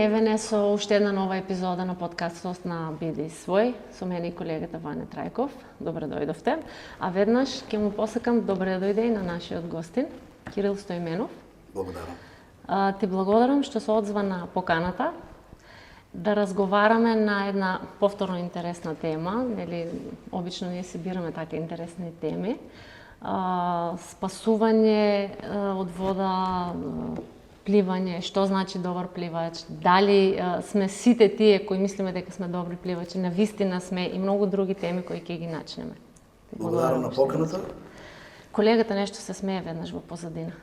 Евене со уште една нова епизода на подкастот на Биди свој, со мене и колегата Ваня Трајков. Добре дојдовте. А веднаш ќе му посакам добре дојде и на нашиот гостин, Кирил Стоименов. Благодарам. Ти благодарам што се одзва на поканата да разговараме на една повторно интересна тема, нели обично ние си бираме така интересни теми. Спасување од вода, пливање, што значи добар пливач, дали сме сите тие кои мислиме дека сме добри пливачи, навистина сме и многу други теми кои ќе ги начнеме. Благодарам на поканата. Колегата нешто се смее веднаш во позадина.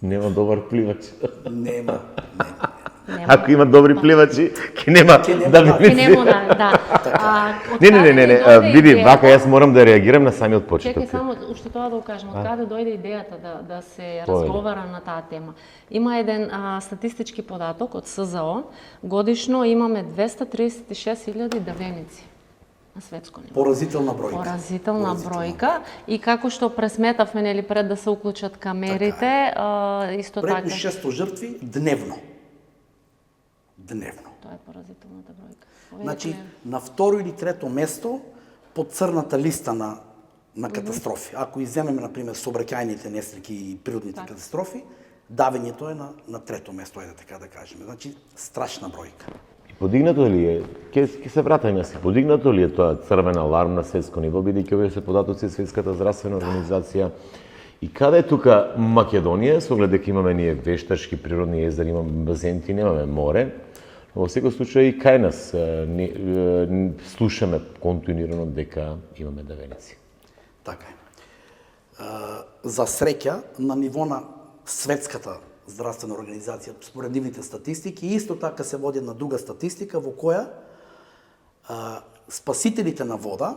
Нема добар пливач. Нема. Ако има добри пливачи, ќе нема да нема да. Не, види, вака јас морам да реагирам на самиот почеток. Чекај само уште тоа да го кажам, од каде дојде идејата да се разговара на таа тема. Има еден статистички податок од СЗО, годишно имаме 236.000 давеници на светско ниво. Поразителна бројка. Поразителна бројка и како што пресметавме нели пред да се уклучат камерите, исто така. Преку 600 жртви дневно. Тоа е поразителната бројка. Значи, на второ или трето место по црната листа на катастрофи. Ако изземеме, например, сообраќајните несреќи и природните катастрофи, давењето е на трето место, ајде така да кажеме. Значи, страшна бројка. Подигнато ли е, ќе се вратаме си, подигнато ли е тоа црвен аларм на светско ниво, бидејќи овие се податоци Светската здравствена организација? И каде е тука Македонија, со оглед дека имаме ние вештачки природни езери, имаме базенти, немаме море, во секој случај и кај нас слушаме континуирано дека имаме давеници. Така е. За среќа, на ниво на Светската здравствена организација, според нивните статистики, исто така се води една друга статистика во која спасителите на вода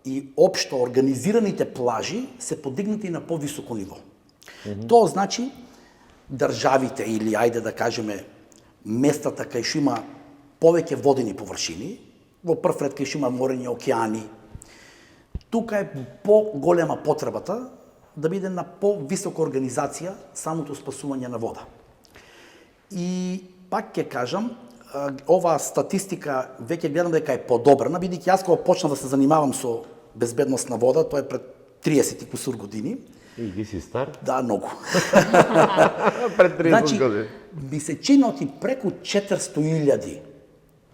и општо организираните плажи се подигнати на повисоко ниво. Тоа значи државите или ајде да кажеме местата кај што има повеќе водени површини, во прв ред кај што има морени океани, тука е поголема потребата да биде на повисока организација самото спасување на вода. И пак ќе кажам, оваа статистика веќе гледам дека е подобрана, бидејќи јас кога почнав да се занимавам со безбедност на вода, тоа е пред 30 и кусур години. И ти си стар? Да, многу. Пред 30 години. Ми се чиноти преку 400.000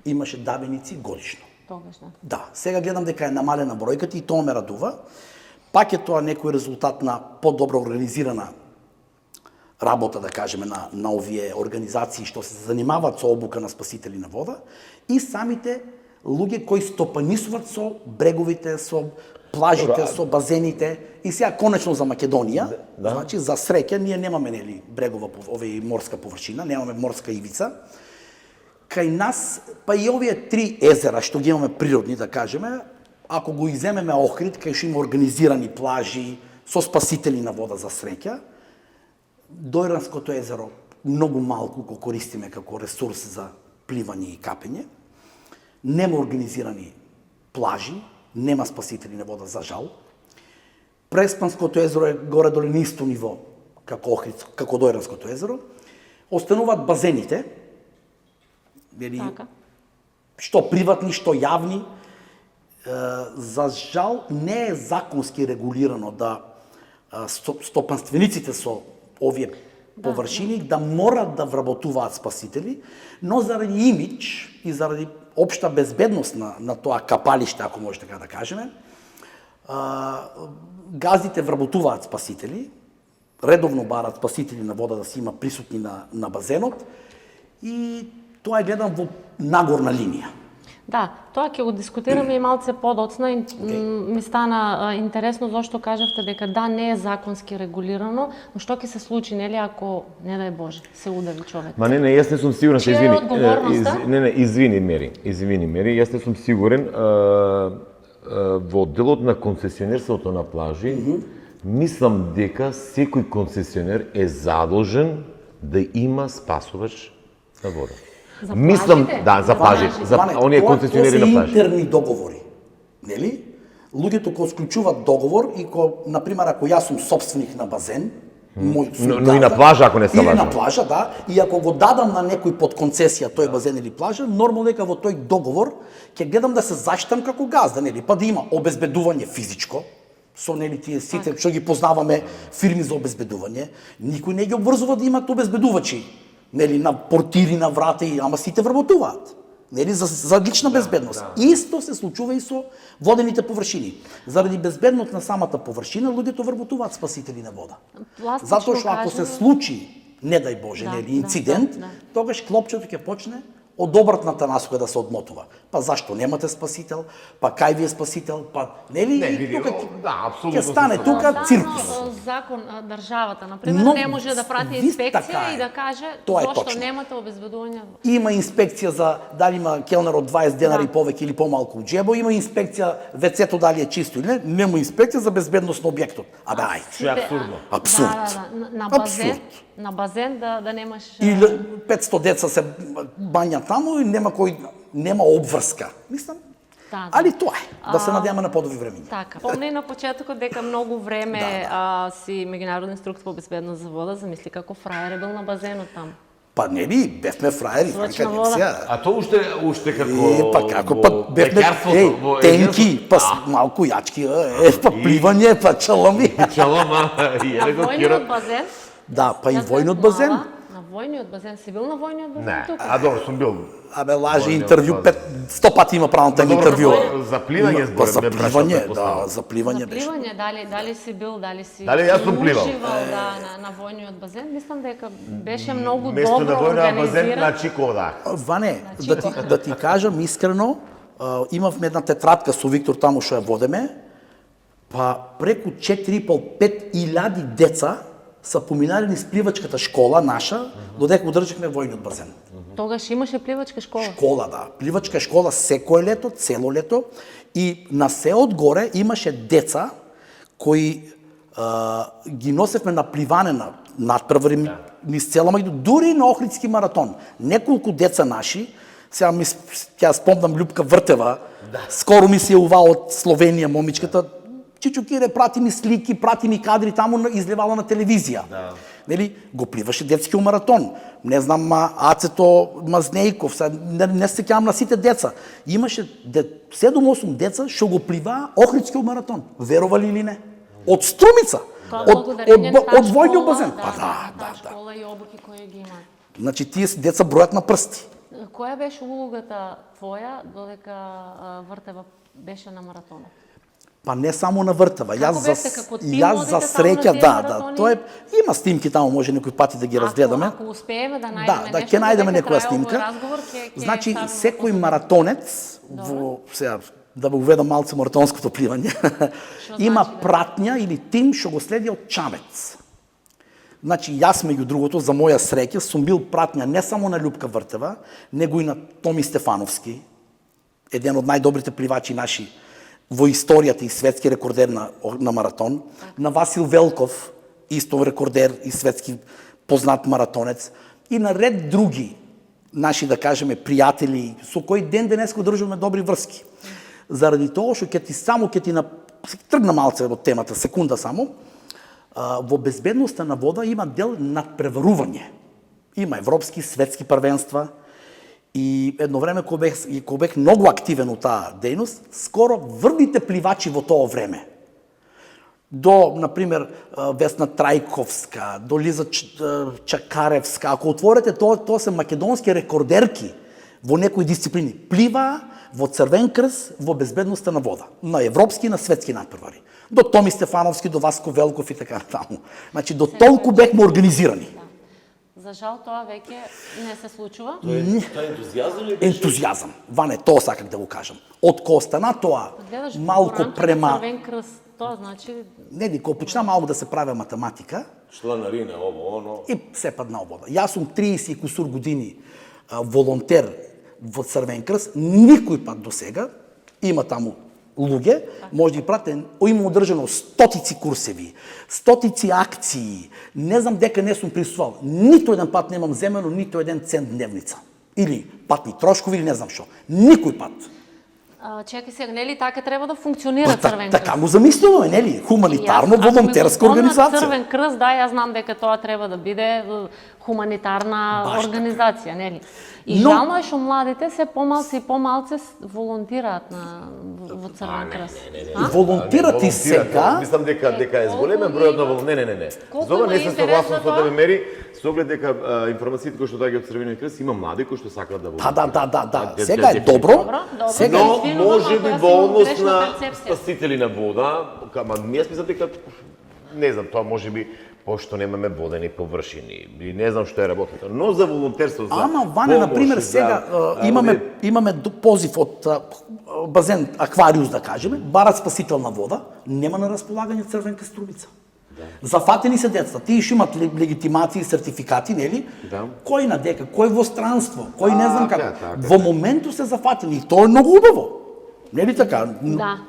имаше давеници годишно. Тогаш, да. Да, сега гледам дека е намалена бројката и тоа ме радува. Пак е тоа некој резултат на подобро организирана работа, да кажеме, на овие организации што се занимаваат со обука на спасители на вода и самите луѓе кои стопанисуваат со бреговите, со плажите, со базените. И сега конечно за Македонија, значи за среќа ние немаме нели брегова морска површина, немаме морска ивица. Кај нас, па и овие три езера што ги имаме природни, да кажеме, ако го иземеме Охрид, кај што има организирани плажи со спасители на вода за среќа, Дојранското езеро многу малку го користиме како ресурс за пливање и капење. Нема организирани плажи, нема спасители на вода за жал. Преспанското езеро е горе доле на исто ниво како Охрид, како Дојранското езеро. Остануваат базените, што приватни, што јавни. За жал не е законски регулирано да стопанствениците со овие површини да морат да вработуваат спасители, но заради имидж и заради општа безбедност на тоа капалиште, ако може така да кажеме, газдите вработуваат спасители, редовно барат спасители на вода да си има присутни на базенот и тоа е гледам во нагорна линија. Да, тоа ќе го дискутираме и малце подоцна. Ми стана интересно зашто кажавте дека да, не е законски регулирано, но што ќе се случи, нели, ако, не дај Боже, се удави човек? Ма не, јас не сум сигурен, Чија е одговорноста? Извини Мери, јас не сум сигурен во делот на концесионерството на плажи, мислам дека секој концесионер е задолжен да има спасувач на вода. За мислам, плажите? да, за плажите, за оние концесионери на плажи. Тоа се интерни договори, нели? Луѓето кои склучуваат договор и например, ако јас сум собственик на базен Но и на плажа, ако не се Или лажам. на плажа, да. И ако го дадам на некој под концесија тој базен или плажа, нормално дека во тој договор ќе гледам да се заштитам како газда, нели, па да има обезбедување физичко, со нели тие сите што ги познаваме фирми за обезбедување, никој не ги обврзува да имат обезбедувачи, нели, на портири на врата, ама сите вработуваат. Нели, за лична безбедност. Исто се случува и со водените површини. Заради безбедност на самата површина, луѓето вработуваат спасители на вода. Затоа што ако се случи, не дај Боже, нели, инцидент, тогаш клопчето ќе почне од обратната насока да се одмотува. Па зашто немате спасител? Па кај ви е спасител? Па нели? Ќе стане тука циркус. Закон државата, например, не може да прати инспекција и да каже зошто немате обезбедување. Има инспекција за дали има келнер од 20 денари повеќе или помалку од джебо, има инспекција вецето дали е чисто или не, нема инспекција за безбедност на објектот. Абе ајде. Што е апсурдно. Абсурд. На базен да немаш... Или 500 деца се бања таму и нема обврска. Мислам, али тоа е, да се надеваме на подови времиња. Така. Помни на почетокот дека многу време си меѓународен инструктор по безбедност за вода, замисли како фраер е бил на базенот таму. Па нели, бевме фраери, Свачна вода. А тоа уште како... Па како, па бевме тенки, па малку јачки, па пливање, па чалами. Чалама, и На го војниот базен? Да, па и војниот базен. На војниот базен, си бил на војниот базен Не, тука? а добро, сум бил. Абе, лаже интервју, 100 пати има право да интервју. За пливање Па за зборим, пливање, да, за пливање За беше. пливање, дали си бил, дали си Дали јас сум пливал? уживал на војниот базен? Мислам дека беше многу Место добро на војна базен на организиран. Чикова. Ване, да ти кажам искрено, имавме една тетрадка со Виктор таму што ја водеме, па преку 4,5-5 деца са поминали низ пливачката школа наша, додека одржавме војниот базен. Тогаш имаше пливачка школа. Школа, да. Пливачка школа секое лето, цело лето. И на се одгоре имаше деца кои ги носевме на пливане на надпревари низ цела Македонија, дури на Охридски маратон. Неколку деца наши, сега ќе спомнам Љупка Вртева, скоро ми се ува од Словенија момичката, Чичо Кире прати ми слики, прати ми кадри таму излевала на телевизија. Нели, го пливаше детски маратон. Не знам, Ацето Мазнејков, не се сеќавам на сите деца. Имаше 7-8 деца што го плива Охридски маратон. Верували или не? Од Струмица. Од војниот базен. Па да. Школа и обуки кои ги имаат. Значи тие деца бројат на прсти. Која беше улогата твоја додека Вртева беше на маратонот? Па не само на Вртева, јас за среќа, тоа е, има снимки таму, може некои пати да ги разгледаме. Ако успееме да најдеме нешто, ќе најдеме некоја снимка. Разговор, значи, секој маратонец, сега, да го уведам малце маратонското пливање, има пратња или тим што го следи од Чамец. Значи, јас меѓу другото, за моја среќа, сум бил пратња не само на Љупка Вртева, него и на Томи Стефановски, еден од најдобрите пливачи наши во историјата и светски рекордер на маратон, на Васил Велков, исто рекордер и светски познат маратонец, и на ред други наши, да кажеме, пријатели, со кои ден денеско држуваме добри врски. Заради тоа што ќе ти тргна малце од темата, секунда само, во безбедноста на вода има дел надпреварување. Има европски, светски првенства, и едно време кога бех многу активен у таа дејност, скоро врвите пливачи во тоа време, до, например, Весна Трајковска, до Лиза Чакаревска, ако отворите, тоа се македонски рекордерки во некои дисциплини. Плива во Црвен крст во безбедноста на вода, на европски и на светски надпревари. До Томи Стефановски, до Васко Велков и така натаму. Значи, до толку бехме организирани. За жал тоа веќе не се случува. Тоа е ентузијазам или беше? Ентузијазам. Ване, тоа саках да го кажам. Од кој остана тоа, малку према... Црвен крст, тоа значи... Не, кога почна малку да се прави математика... Чланарина, ово, оно... И се падна обода. Јас сум 30 и кусур години волонтер во Црвен крст, никој пат до сега, има таму луѓе, може да ги пратен, има одржано стотици курсеви, стотици акции, не знам дека не сум присуствувал, ниту еден пат немам земено, ниту еден цент дневница. Или патни трошкови, или не знам што. Никој пат. Чекай сега, нели така трябва да функционира Црвен крст? Така го замислено е, нели? Хуманитарно волонтерска организација. Црвен крст, да, јас знам дека тоа треба да биде хуманитарна организација, нели? И жално е што младите се помалци и помалце волонтираат во Црвен крст. Волонтират и сега. Мислам дека е зголемен бројот на не. За ова не се согласен со тебе, Мери, со оглед дека информациите кои што доаѓаат од Црвениот крст има млади кои што сакаат да волонтираат. Да. Сега е добро. Сега може би во однос на спасители на вода, ама јас мислам дека не знам, тоа може би пошто немаме водени површини, и не знам што е работата. Но за волонтерство, за Ама, Ване, например, сега имаме позив од базен Аквариус, да кажеме, барат спасителна вода, нема на располагање Црвенка Струмица. Зафатени се децата, тие што имат легитимации, сертификати, нели? Кој на дека, кој во странство, кој не знам како. Во моменту се зафатени и тоа е многу убаво. Нели така? Да.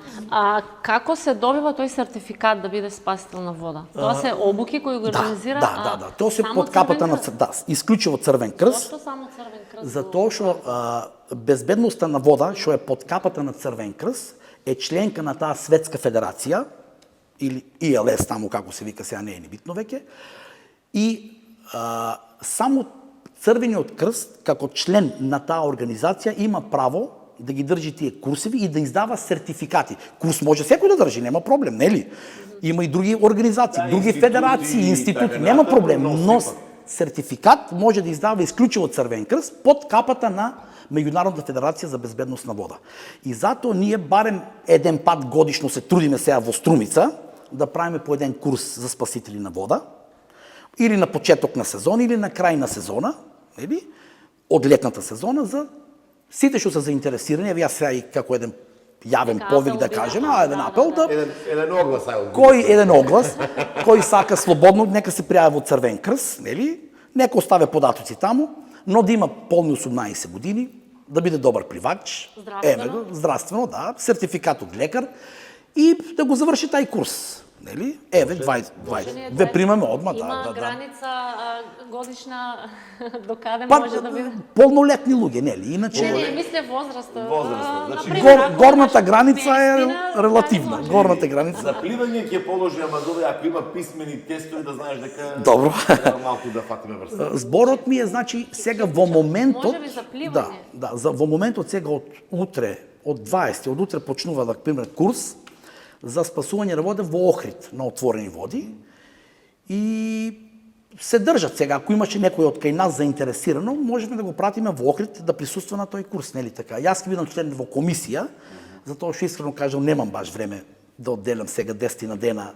Како се добива тој сертификат да биде спасителна вода? Тоа се обуки кои го организира? Да. Тоа се под капата на исклучиво Црвен крст. Зошто само Црвен крст? Затоа што безбедноста на вода, што е под капата на Црвен крст, е членка на таа светска федерација или ИЛС, таму како се вика, сега не е ни битно веќе. И само Црвениот крст како член на таа организација има право да ги држи тие курсеви и да издава сертификати. Курс може секој да држи, нема проблем, нели? Има и други организации, други федерации, институти, нема проблем, но сертификат може да издава исклучиво Црвен крст под капата на Меѓународната федерација за безбедност на вода. И затоа ние барем еден пат годишно се трудиме сега во Струмица да правиме по еден курс за спасители на вода, или на почеток на сезон, или на крај на сезона, нели? Од летната сезона за сите што се заинтересирани, јас сега и како еден јавен повик да кажеме, еден апел да еден оглас, еден оглас, кој сака слободно нека се пријави во Црвен крст, нели? Нека оставя податоци таму, но да има полни 18 години, да биде добар пливач, здравствено, да, сертификат од лекар и да го заврши тај курс. Нели? 20. Ве примаме одма, да. Има граница годишна до каде може да биде? Полнолетни луѓе, нели? Иначе Не, мисле возраста. горната граница е релативна. Горната граница. За пливање ќе положи, ама добре, ако има писмени тестови да знаеш дека Добро. малку да фатиме врста. Зборот ми е, значи, сега во моментот... Може би за пливање. Во моментот сега од утре, од 20, од утре почнува, да пример, курс за спасување на вода во Охрид на отворени води и се држат сега. Ако имаше некој од кај нас заинтересирано, можеме да го пратиме во Охрид да присуства на тој курс, нели така? Јас ќе бидам член во комисија, затоа што искрено кажам немам баш време да одделам сега 10 дена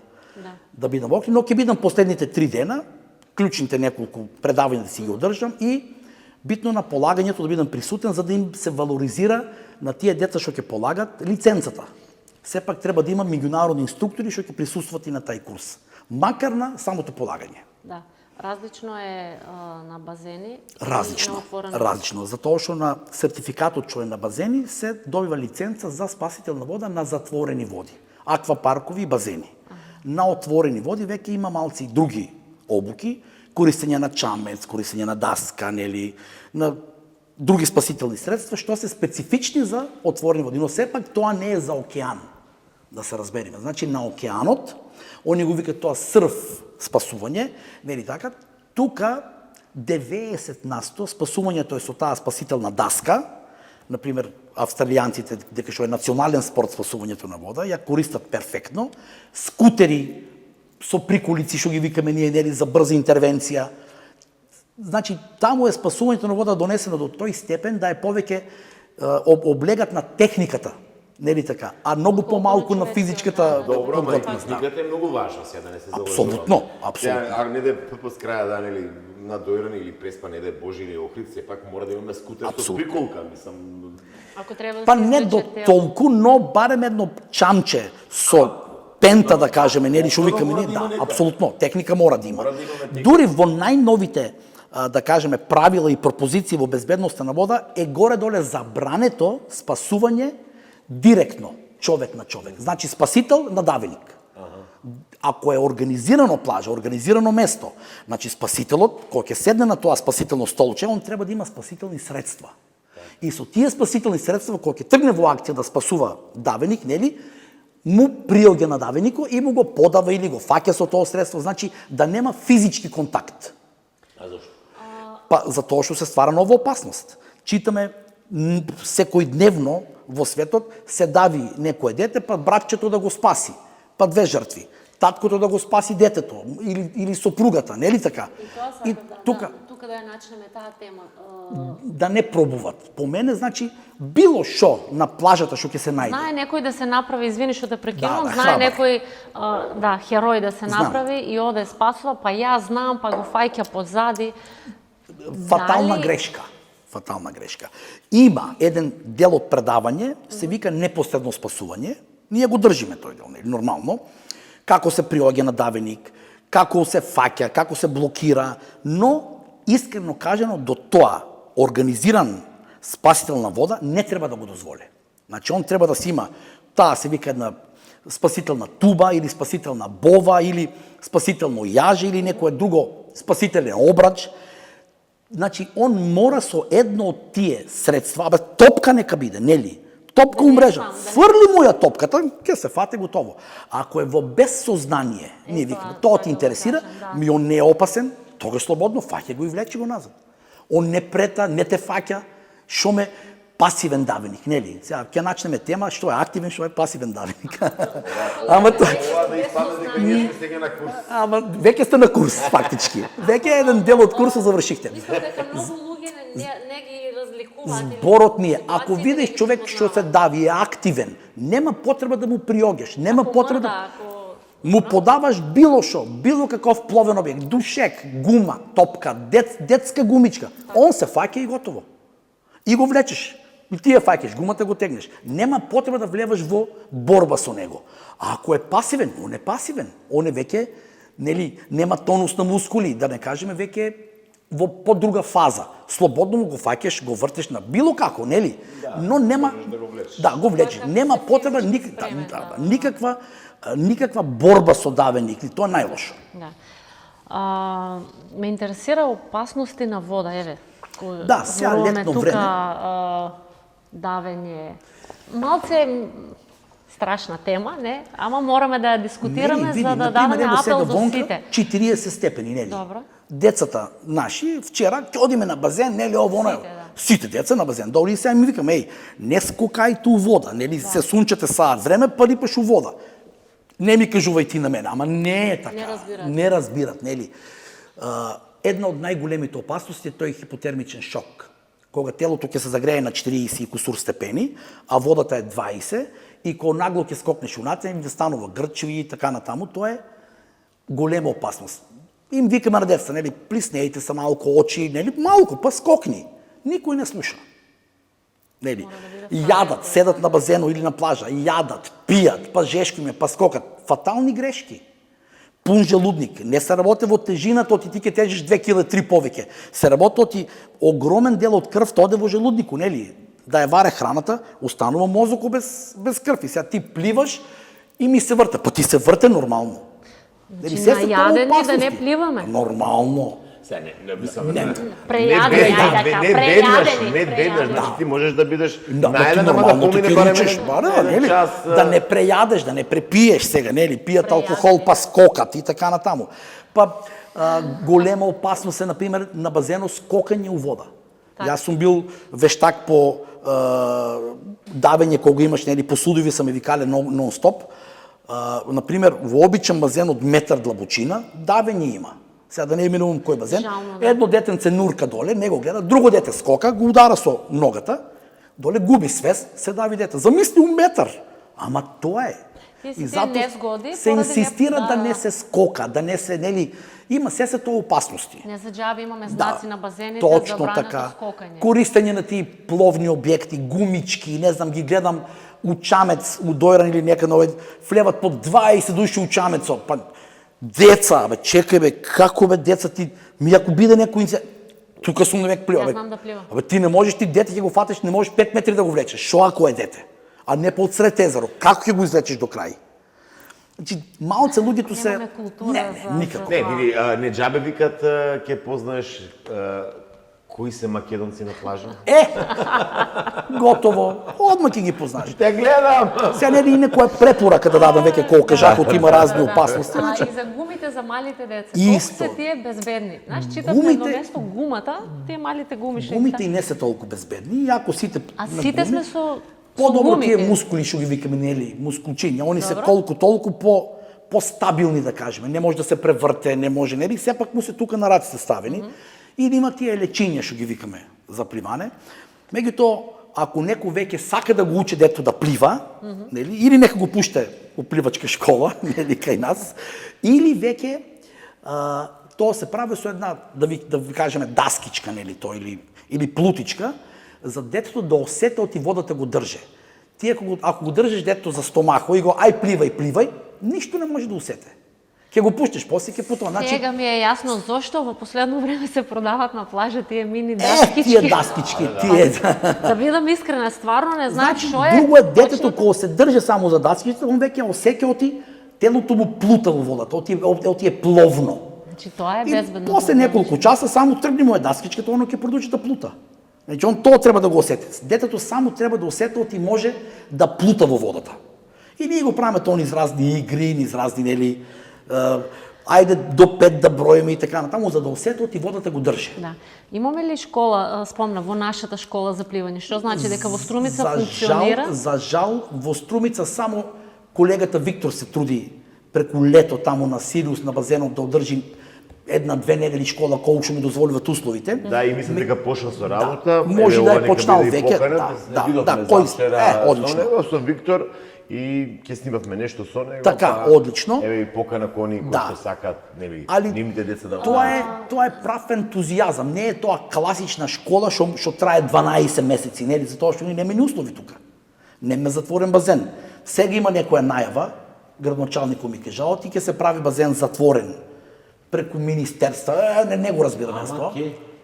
да бидам во Охрид, но ќе бидам последните 3 дена, клучните неколку предавања да си ги одржам и битно на полагањето да бидам присутен за да им се валоризира на тие деца што ќе полагат лиценцата. Сепак треба да има меѓународни инструктори што ќе присустват и на тај курс, макар на самото полагање. Да. Различно е на базени. Различно, затоа што на сертификатот што е на базени се добива лиценца за спасителна вода на затворени води, аквапаркови и базени. На отворени води веќе има малци и други обуки, користење на чамец, користење на даска, нели, на други спасителни средства што се специфични за отворени води, но сепак тоа не е за океан. Да се разбериме. Значи на океанот, они го викаат тоа срф спасување, нели така? Тука 90% спасувањето е со таа спасителна даска, например, австралијанците, дека што е национален спорт спасувањето на вода, ја користат перфектно, скутери со приколици, што ги викаме ние, нели, за брза интервенција. Значи, таму е спасувањето на вода донесено до тој степен да е повеќе облегат на техниката, нели така, а многу помалку на физичката подготвеност. Техниката е многу важна, сега да не се залажуваме. Апсолутно. А не да ПП с краја да, нели, надоирани или преспа, не да Божи или Охрид, сепак мора да имаме скутер со приколка, мислам. Ако треба да Па не до толку, но барем едно чамче со пента, да кажеме, нели, што викаме ние, да, апсолутно, техника мора да има. Дури во најновите, да кажеме, правила и пропозиции во безбедноста на вода е горе-доле забрането спасување директно, човек на човек. Значи спасител на давеник. Ако е организирано плажа, организирано место, значи спасителот, кој ќе седне на тоа спасително столче, он треба да има спасителни средства. И со тие спасителни средства, кога ќе тргне во акција да спасува давеник, нели, му приоѓа на давенико и му го подава или го фаќа со тоа средство, значи да нема физички контакт. А зошто? Па затоа што се ствара нова опасност. Читаме секојдневно во светот се дави некое дете, па братчето да го спаси, па две жртви. Таткото да го спаси детето или сопругата, нели така? И тука да ја начнеме таа тема. Да не пробуват. По мене, значи, било шо на плажата што ќе се најде. Знае некој да се направи, извини што те прекинувам, Да, знае храбар. некој херој да се Знам. направи и оде спасува, па ја знам, па го фаќа позади. Фатална Дали- грешка. Фатална грешка. Има еден дел од предавање, се вика непосредно спасување. Ние го држиме тој дел, нели, нормално. Како се приоѓа на давеник, како се фаќа, како се блокира, но искрено кажано до тоа организиран спасител на вода не треба да го дозволи. Значи он треба да си има, таа се вика една спасителна туба или спасителна бова или спасително јаже или некое друго спасителен обрач. Значи, он мора со едно од тие средства, топка нека биде, нели? Топка у мрежа. Фрли му ја топката, ќе се фате готово. Ако е во безсознание, ние викаме, тоа ти интересира, ми он не е опасен, тогаш слободно фаќа го и влече го назад. Он не прета, не те фаќа, шо ме пасивен давеник, нели? Сега ќе начнеме тема што е активен, што е пасивен давеник. Ама тоа Ова да испадне дека ние сме сега на курс. Ама веќе сте на курс фактички. Веќе еден дел од курсот завршихте. Дека многу луѓе не ги разликуваат. Зборот ми е, ако видиш човек што се дави е активен, нема потреба да му приоѓаш, нема потреба да му подаваш било шо, било каков пловен објект, душек, гума, топка, детска гумичка. Он се фаќа и готово. И го влечеш. И ти ја фаќаш, гумата го тегнеш. Нема потреба да влеваш во борба со него. А ако е пасивен, он е пасивен. Он е веќе, нели, нема тонус на мускули, да не кажеме веќе во подруга фаза. Слободно му го фаќаш, го вртеш на било како, нели? Но нема да го влечеш. Нема потреба никаква борба со давеник, тоа е најлошо. Да. Ме интересира опасности на вода, еве. Да, сега летно време. Давење. Малце страшна тема, не? Ама мораме да ја дискутираме за да дадеме апел за сите. 40 степени, нели? Добро. Децата наши, вчера ќе одиме на базен, нели, ово, оно. Сите деца на базен. Доли и сега ми викам, не скокајте у вода, нели, се сунчете саат време, па рипаш у вода. Не ми кажувај ти на мене, ама не е така. Не разбират, нели. Една од најголемите опасности е тој хипотермичен шок. Кога телото ќе се загрее на 40 и кусур степени, а водата е 20, и кога нагло ќе скокнеш унатре, им ќе станува грчеви и така натаму, тоа е голема опасност. Им викаме на деца, нели, плиснејте се малку очи, нели, малку, па скокни. Никој не слуша. Нели, јадат, седат на базено или на плажа, јадат, пијат, па жешкиме, па скокат. Фатални грешки. Пун желудник. Не се работи во тежината, оти ти ќе тежиш 2 кг 3 повеќе. Се работи оти огромен дел од крвта оде во желуднику, нели? Да ја варе храната, останува мозоко без крв. И сега ти пливаш и ми се врте. Па ти се врте нормално. Значи, најадени да не пливаме. Нормално. Сега не прејадени, не беднаш, значи ти можеш да бидеш Да, најаден, ама да помине барем нели? Да не прејадеш, да не препиеш сега, нели? Пијат алкохол па скокат и така натаму. Па голема опасност е, например, на базено скокање у вода. Јас сум бил вештак по давење кога имаш, нели, посудови са ме викале нон-стоп. Например, во обичен базен од метар длабочина, давење има. Сега да не именувам кој базен. Едно детенце нурка доле, не го гледа, друго дете скока, го удара со ногата, доле губи свест, се дави дете. Замисли у метар. Ама тоа е. И затоа се инсистира да не се скока, да не се, нели, има се тоа опасности. Не за џаби имаме знаци на базените точно забрането така. скокање. Користење на тие пловни објекти, гумички, не знам, ги гледам у Чамец, у Дојран или некаде, влеват по 20 души у Чамецо, па деца, чекај бе, како бе деца ти, ако биде некој тука сум навек плива. Јас знам да пливам. Ти не можеш, ти дете ќе го фатеш, не можеш 5 метри да го влечеш. Шо ако е дете? А не по сред езеро. Како ќе го извлечеш до крај? Значи, малце луѓето се... Немаме култура за... никако. Не, види, не џабе викат ќе познаеш Кои се македонци на плажа? Готово. Одма ќе ги познаш. Те гледам! Сега не е некоја препорака да дадам веќе колку кажакот има разни опасности. А и за гумите за малите деца. Исто. Колку се тие безбедни? Знаеш, читам Гумите- на место гумата, тие малите гуми што Гумите и не се толку безбедни. И ако сите А на сите гуми, сме со по-добро гумите. тие мускули што ги викаме, нели, мускулчиња, они се Добро. колку толку по-стабилни, да кажеме. Не може да се преврте, не може, нели, сепак му се тука на раците ставени. И да има тие лечиња што ги викаме за пливане. Меѓутоа, ако некој веќе сака да го учи дето да плива, нели, или нека го пуште у пливачка школа, нели, кај нас, или веќе тоа се прави со една, да ви кажеме, даскичка, нели, тоа, или плутичка, за детето да осете оти водата го држе. Ти ако го држиш детето за стомахо и го ај пливај, ништо не може да усете. Ќе го пуштиш, после ќе потоа. Значи, Сега ми е јасно зошто во последно време се продават на плажа тие мини даскички. тие даскички, тие. Да бидам искрена, стварно не знам Значи, што е. друго е детето точно- кога се држе само за даскичките, он веќе осеќа оти телото му плута во водата, оти е пловно. Значи тоа е И безбедно. после неколку часа само тргни му е даскичката, оно ќе продолжи да плута. Значи он тоа треба да го осети. Детето само треба да осети оти може да плута во водата. И ние го правиме тоа низ разни игри, низ разни, нели, ајде до 5 да броиме и така натаму, за да осети оти водата го држи. Да. Имаме ли школа, спомна, во нашата школа за пливање? Што значи дека во Струмица функционира? За жал, во Струмица само колегата Виктор се труди преку лето таму на Сириус, на базенот, да одржи една-две недели школа, колку што му дозволиват условите. Да, и мислам дека почна со работа. може да е нека почнал биде и веќе, поканет, да, видовме да, кој- завчера одлично. со него, со Виктор, и ќе снимавме нешто со него. Така, па, одлично. Еве и покана кои Да. што сакаат, нели, Али нивните деца да Тоа е прав ентузијазам, не е тоа класична школа што трае 12 месеци, нели, затоа што ние немаме услови тука. Немаме затворен базен. Сега има некоја најава, градоначалникот ми кажа, ти ќе се прави базен затворен преку министерства, не го разбираме тоа.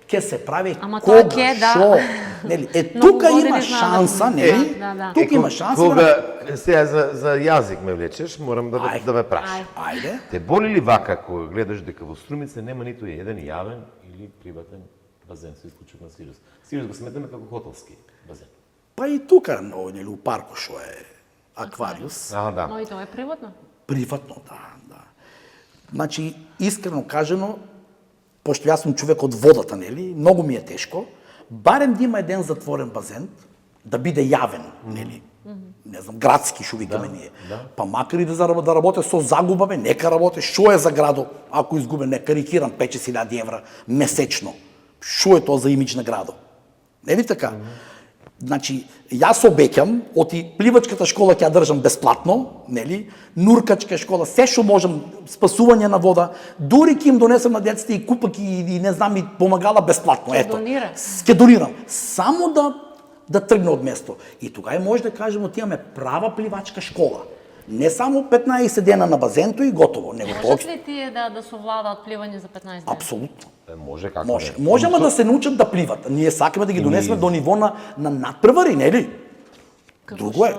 Ќе се прави Ама тоа кога, ќе, да. шо, нели, Многу тука години има знаат. шанса, нели? Да. Тука има шанса. Кога сега за јазик ме влечеш, морам да Ај. да ве прашам. Ајде. Те боли ли вака кога гледаш дека во Струмица нема ниту еден јавен или приватен базен, со исклучок на Сириус? Сириус го сметаме како хотелски базен. Па и тука, нели, у парко што е аквариус. Да. Но и тоа е приватно. Приватно, да. Значи, искрено кажано, пошто јас сум човек од водата, нели, многу ми е тешко, барем да има еден затворен базен, да биде јавен, нели, не знам, градски што викаме ние. Па макар и да работи со загуба, бе, нека работи, што е за градот, ако изгубе, не карикирам, 5-6 евра месечно. Што е тоа за имидж на градот? Нели така? Значи, јас обеќам, оти пливачката школа ќе ја држам бесплатно, нели? Нуркачка школа, се што можам, спасување на вода, дури ќе им донесам на децата и купак и не знам и помагала бесплатно, ето. донира. Ќе донирам. Само да тргне од место. И тогава може да кажеме, отиваме права пливачка школа. Не само 15 дена на базенто и готово, него тоа. Можат ли тие да совладаат пливање за 15 дена? Апсолутно. Може, како Може. не? Може, ама да се научат да пливат. Ние сакаме да ги донесеме до ниво на надпревари, нели? Друго е.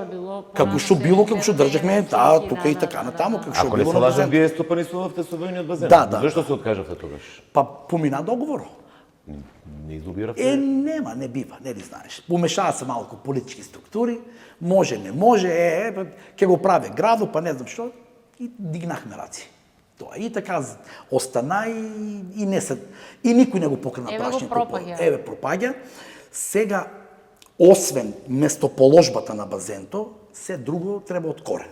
Како што било, како што држахме, тука и така натаму, како што Ако не било се на лажам, базен. вие стопанисувавте со војниот базен. Да. Зошто се откажавте тогаш? Па помина договор. Не излобиравте? Нема, не бива, нели знаеш. Помешава се малку политички структури, може, не може, ќе го прави градо, па не знам што, и дигнахме раци. Тоа и така остана и не се и никој не го покрена Еве го прашањето. пропаѓа. Еве пропаѓа. Сега освен местоположбата на базенто, се друго треба од корен.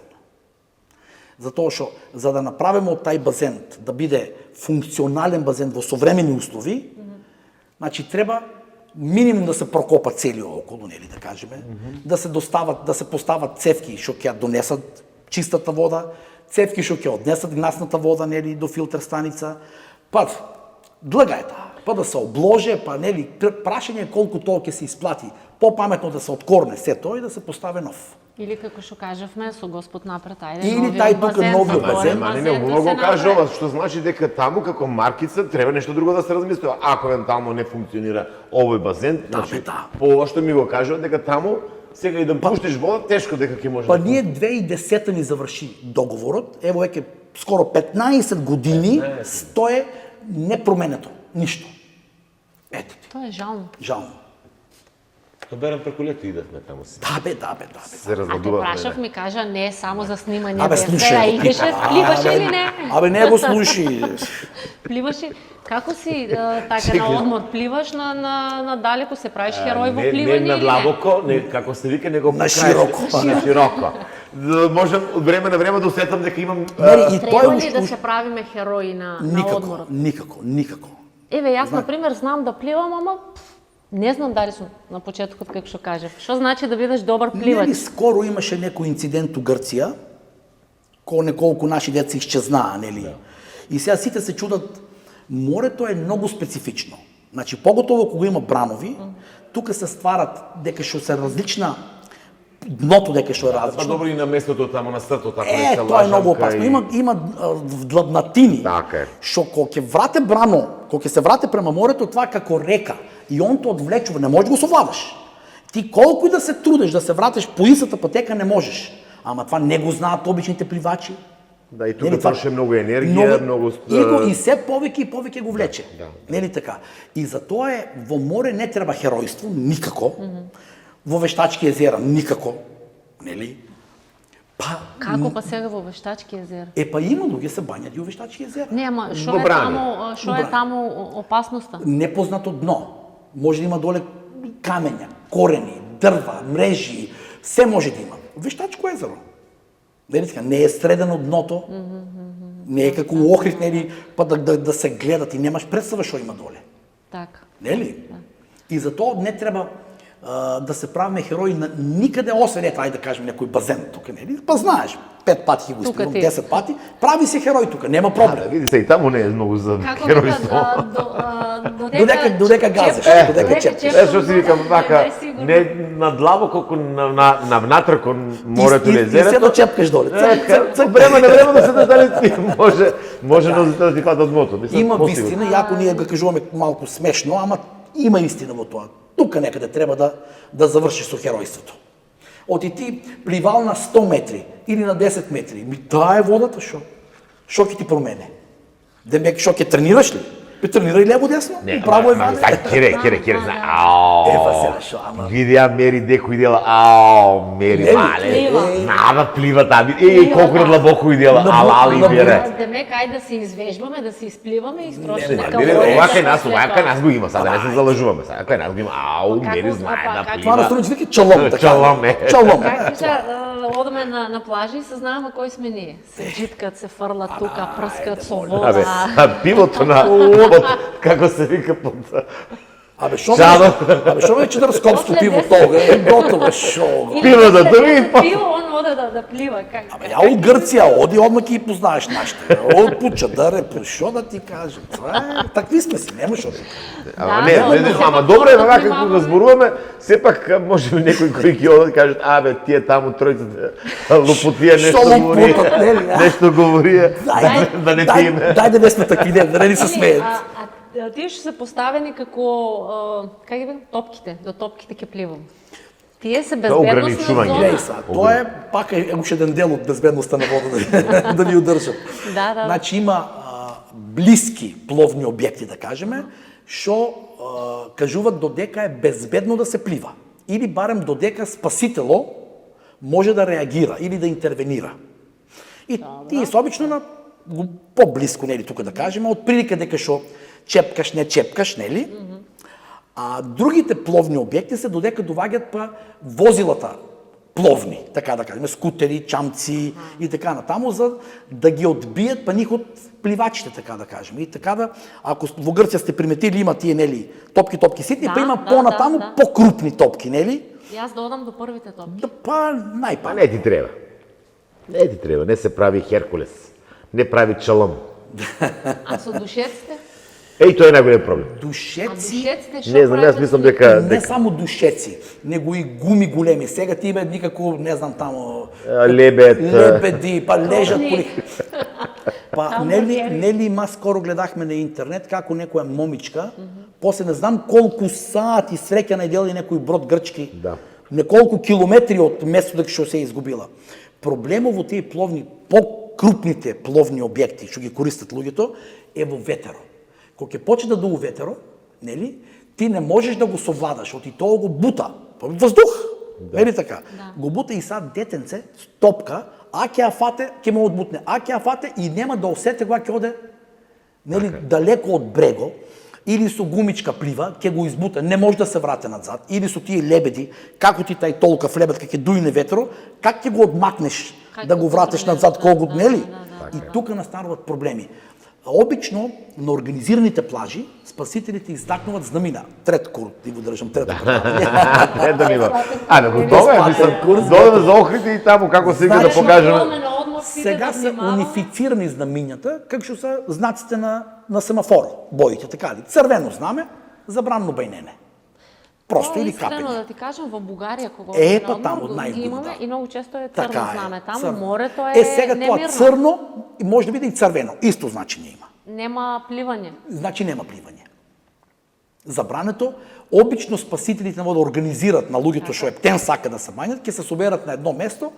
Затоа што за да направиме од тај базен да биде функционален базен во современи услови, значи треба минимум да се прокопа целиот околу, нели да кажеме, да се постават цевки што ќе ја донесат чистата вода, цевки што ќе однесат гнасната вода, нели, до филтер станица. Па длага е таа. Па да се обложе, па нели, прашање е колку тоа ќе се исплати. Попаметно да се откорне се тоа и да се постави нов. Или како што кажавме со Господ напред, ајде, Или новиот тај тука базен, новиот затворен базен. Не, да убаво се го кажа направи. ова, што значи дека таму како маркица треба нешто друго да се размислува. Ако евентуално не функционира овој базен, значи да. по ова што ми го кажува дека таму сега и да пуштиш вода, тешко дека ќе може. Па да ние 2010 ни заврши договорот, ево веќе скоро 15 години стое непроменето, ништо. Ето ти. Тоа е жално. Жално. Да берем преку лето идевме таму си. Да бе. Се А те разладувавме. прашав ми кажа, не е само за снимање. Абе, слушай, а го идеше, пита. пливаше или не? Абе, не го слушай. Пливаше. Како си така на одмор? Пливаш на далеко, се правиш херој во пливање Не на или не? длабоко, не, како се вика, него На широко. На широко. Да можам од време на време да усетам дека имам... И Треба тој ли да се правиме херои на одморот? Никако. Еве, јас, например, знам да пливам, ама не знам дали сум на почетокот како што кажав. Што значи да бидеш добар пливач? Нели скоро имаше некој инцидент у Грција, кој неколку наши деца исчезнаа, нели? И сега сите се чудат, морето е многу специфично. Значи, поготово кога има бранови, тука се стварат дека што се различна, дното дека што е Па различно. добро и на местото таму на сртот, ако не се лажам. Тоа е многу опасно. Има длабнатини. Така е. Што кога ќе врате брано, кога ќе се врате према морето, тоа како река и он те одвлечува, не можеш да го совладаш. Ти колку и да се трудиш да се вратиш по истата пътека, не можеш. Ама това не го знаат обичните пливачи. Да, и тука троши многу енергија, многу... И се повеќе и повеќе го влече. Нели така? И затоа е, во море не треба херојство, никако. Во вештачки езера, никако. Нели? Како па сега во Вештачки езера? Па има луѓе се бањат и во вештачки езера. Не, ама што Во е бране. таму, што е таму опасноста? Непознато дно. Може да има доле камења, корени, дрва, мрежи, се може да има. Вештачко езеро. Не е средено дното, не е како у Охрид, нели, па да се гледат и немаш представа што има доле. Така. Нели? И затоа не треба да се правиме херои на никаде, освен ето, ајде да кажем некој базен тука, нели? Па знаеш, 5 пати ќе го Тука испивам, ти. 10 пати, прави се херој тука, нема проблем. Види се, и таму не е многу за Како херојство. Додека газеш, додека чепкаш. Што си викам, вака, не надлаво колку навнатре кон морето или И се езерото. дочепкаш доле. Со време на време да се дали ти, може нозите да ти фатат мото. Има вистина, и ако ние го кажуваме малку смешно, ама има истина во тоа. Тука некаде треба да завршиш со херојството. Оти ти пливал на 100 метри или на 10 метри, таа е водата шо? Шо ќе ти промене? Демек шо ќе тренираш ли? Тренирај лево десно, право е ваде. Кире, знае. Ао. Ева сега шо, ама. Видеа мери декој дела, ао, мери Нели? мале. Плива. Нада плива таби. Колку надлабоко и дела, али бере. Демек, ајде да се извежбаме, да се изпливаме и скрош Не, нека не, вода овака след кај нас тоа. го има, сега да не се залажуваме, сега кај нас го има, ау, Како- мери знае па, да како- Това на плива. страни вика чалом, така. Чалом, е. Чалом. Как сега одаме на плажа и се знаеме кој сме ние. Се джиткат, се фрлат тука, прскат со Абе, вода. пивото на, како се вика под... Абе шо Шадо. Абе шо ме четврскопско После пиво 10 тога, готово шо. Или Пиво да после дори и 10 пиво, он оде да плива. Как? Ја у Грција оди, одма ќе ги познаеш нашите. Од Пучадаре, шо да ти кажам. Това е, такви сме си, нема шо. Ама Да, не, сепак ама добро е да вака внимаваме. како разборуваме, сепак може би некој кој ќе одат кажат, абе тие таму тројцата лупотија Што нешто говори, лупутат, нели, а? нешто говори, да не ти име. Дај да сме такви, да не ни се смеят. А тие што се поставени како, как ги бе, топките, до топките ќе пливам. Тие се безбедносна ограничување. зона. Глеј сега, тоа е пак е уште еден дел од безбедноста на вода да ни удржат. Да. Значи има блиски пловни објекти, да кажеме, што кажуваат додека е безбедно да се плива. Или барем додека спаситело може да реагира или да интервенира. И тие се обично на поблиску, нели, тука да кажеме, од прилика дека што чепкаш, не чепкаш, нели? А другите пловни објекти се додека доваѓат па возилата пловни, така да кажеме, скутери, чамци и така натаму, за да ги одбият па нив од пливачите, така да кажеме. И така да, ако во Грција сте приметили, има тие, нели, топки ситни, Да, па има да, понатаму да. покрупни топки, нели? Јас додам до првите топки. Да, па Па најпа. не ти треба. Не ти треба, не се прави Херкулес. Не прави чалом. А со душеците? Еј, тоа е најголем проблем. А Душеци, душеците што Не знам, јас мислам дека не само душеци, него и гуми големи. Сега ти има никако, не знам, таму лебед, лебеди, па лежат Копни. поли. Па Хамбургери. нели ма скоро гледахме на интернет како некоја момичка, после не знам колку сати среќа најдели некој брод грчки. Да. Неколку километри од местото што се е изгубила. Проблемот во тие пловни, покрупните пловни објекти што ги користат луѓето е во ветеро. Кога ќе почне да дува ветеро, нели, ти не можеш да го совладаш, оти то го бута. Въздух! Нали така? Го бута и са детенце, топка, а ке афате, ке му отбутне, а ке афате и нема да усете кога ке оде далеко от брего, или со гумичка плива, ке го избута, не може да се врате назад, или со тие лебеди, како ти тај толка в лебед, како дуйне ветро, как ќе го одмакнеш да го вратиш назад колко нели? И тук настануват проблеми. Обично на организираните плажи спасителите изтакнуват знамина. Трет курс, ти го држам, трета Трета нива. Готово е, мислам, додеме за Охрид и таму како сега да покажеме. Сега са унифицирани знамињата, како што са знаците на семафор, боите, така ли? Црвено знаме, забранно бајнене. Просто или капење. Искрено да ти кажам, во Бугарија кога па таму ги имаме и многу често е така црно е, знаме. Таму црно. морето е сега тоа немирно. црно може да биде и црвено, исто значење има. Нема пливање. Значи нема пливање. Забрането, обично спасителите на вода организират на луѓето што ептен сака да се бањат, ќе се соберат на едно место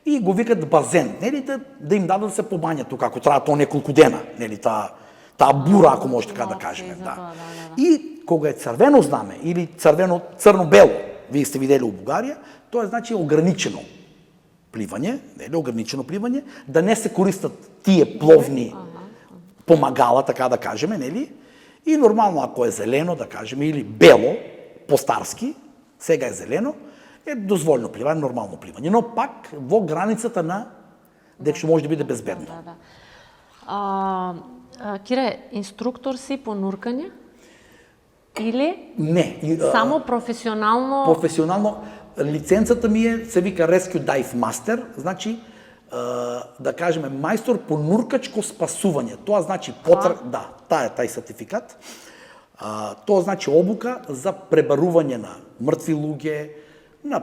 и го викат базен, нели, да им дадат да се побањат тука, ако трае тоа неколку дена, нели, таа бура, ако може така да кажеме, да. И кога е црвено знаме или црно-бело, вие сте видели у Бугарија, тоа е значи ограничено пливање, нели, ограничено пливање, да не се користат тие пловни помагала, така да кажеме, нели? И нормално, ако е зелено, да кажеме, или бело, по-старски, сега е зелено, е дозволено пливање, нормално пливање, но пак во границата на дека што може да биде безбедно. Кире, инструктор си по нуркање? Или Не. само професионално? Професионално. Лиценцата ми е, се вика Rescue Dive Master, значи, да кажеме, мајстор по нуркачко спасување. Тоа значи тај сертификат. Тоа значи обука за пребарување на мртви луѓе, на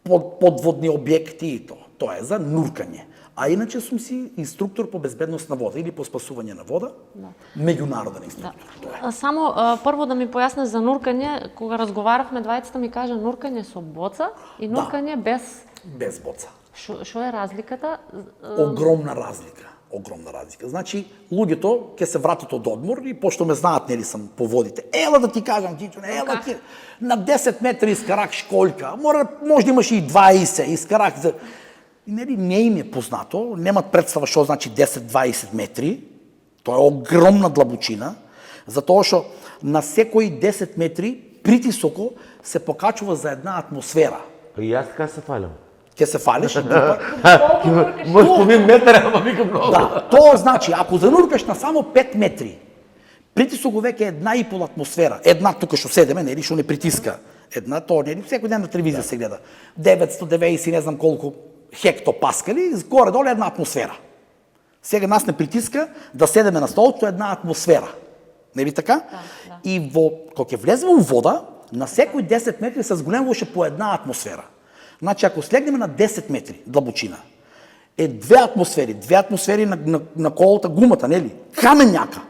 подводни објекти и тоа. Тоа е за нуркање. А иначе сум си инструктор по безбедност на вода или по спасување на вода, меѓународен инструктор. Тоа е. Само прво да ми појаснеш за нуркање, кога разговаравме, двајцата ми кажа нуркање со боца и нуркање без боца. Што е разликата? Огромна разлика. Огромна разлика. Значи, луѓето ќе се вратат од одмор и пошто ме знаат, нели сам по водите. Ела да ти кажам, Тичоне, ела ти на 10 метри искарак школка. Може да имаш и 20 искарак за нели не им е познато, немат представа што значи 10-20 метри. Тоа е огромна длабочина, затоа што на секои 10 метри притисоко се покачува за една атмосфера. И јас така се фалям. Ќе се фалиш. Може половин метар, ама викам много. Да, тоа значи, ако зануркаш на само 5 метри, притисок веќе е 1,5 атмосфера. Една тука што седеме, нели, што не притиска. Една, тоа нели, секој ден на телевизија се гледа. 990 не знам колку хектопаскали, горе-долу една атмосфера. Сега нас не притиска да седеме на стол, тоа е една атмосфера. Нели така? Да. И кога ќе влеземе у вода, на секои 10 метри се зголемуваше по една атмосфера. Значи, ако слегнеме на 10 метри длабочина, е две атмосфери на колата гумата, нели? Каменјака.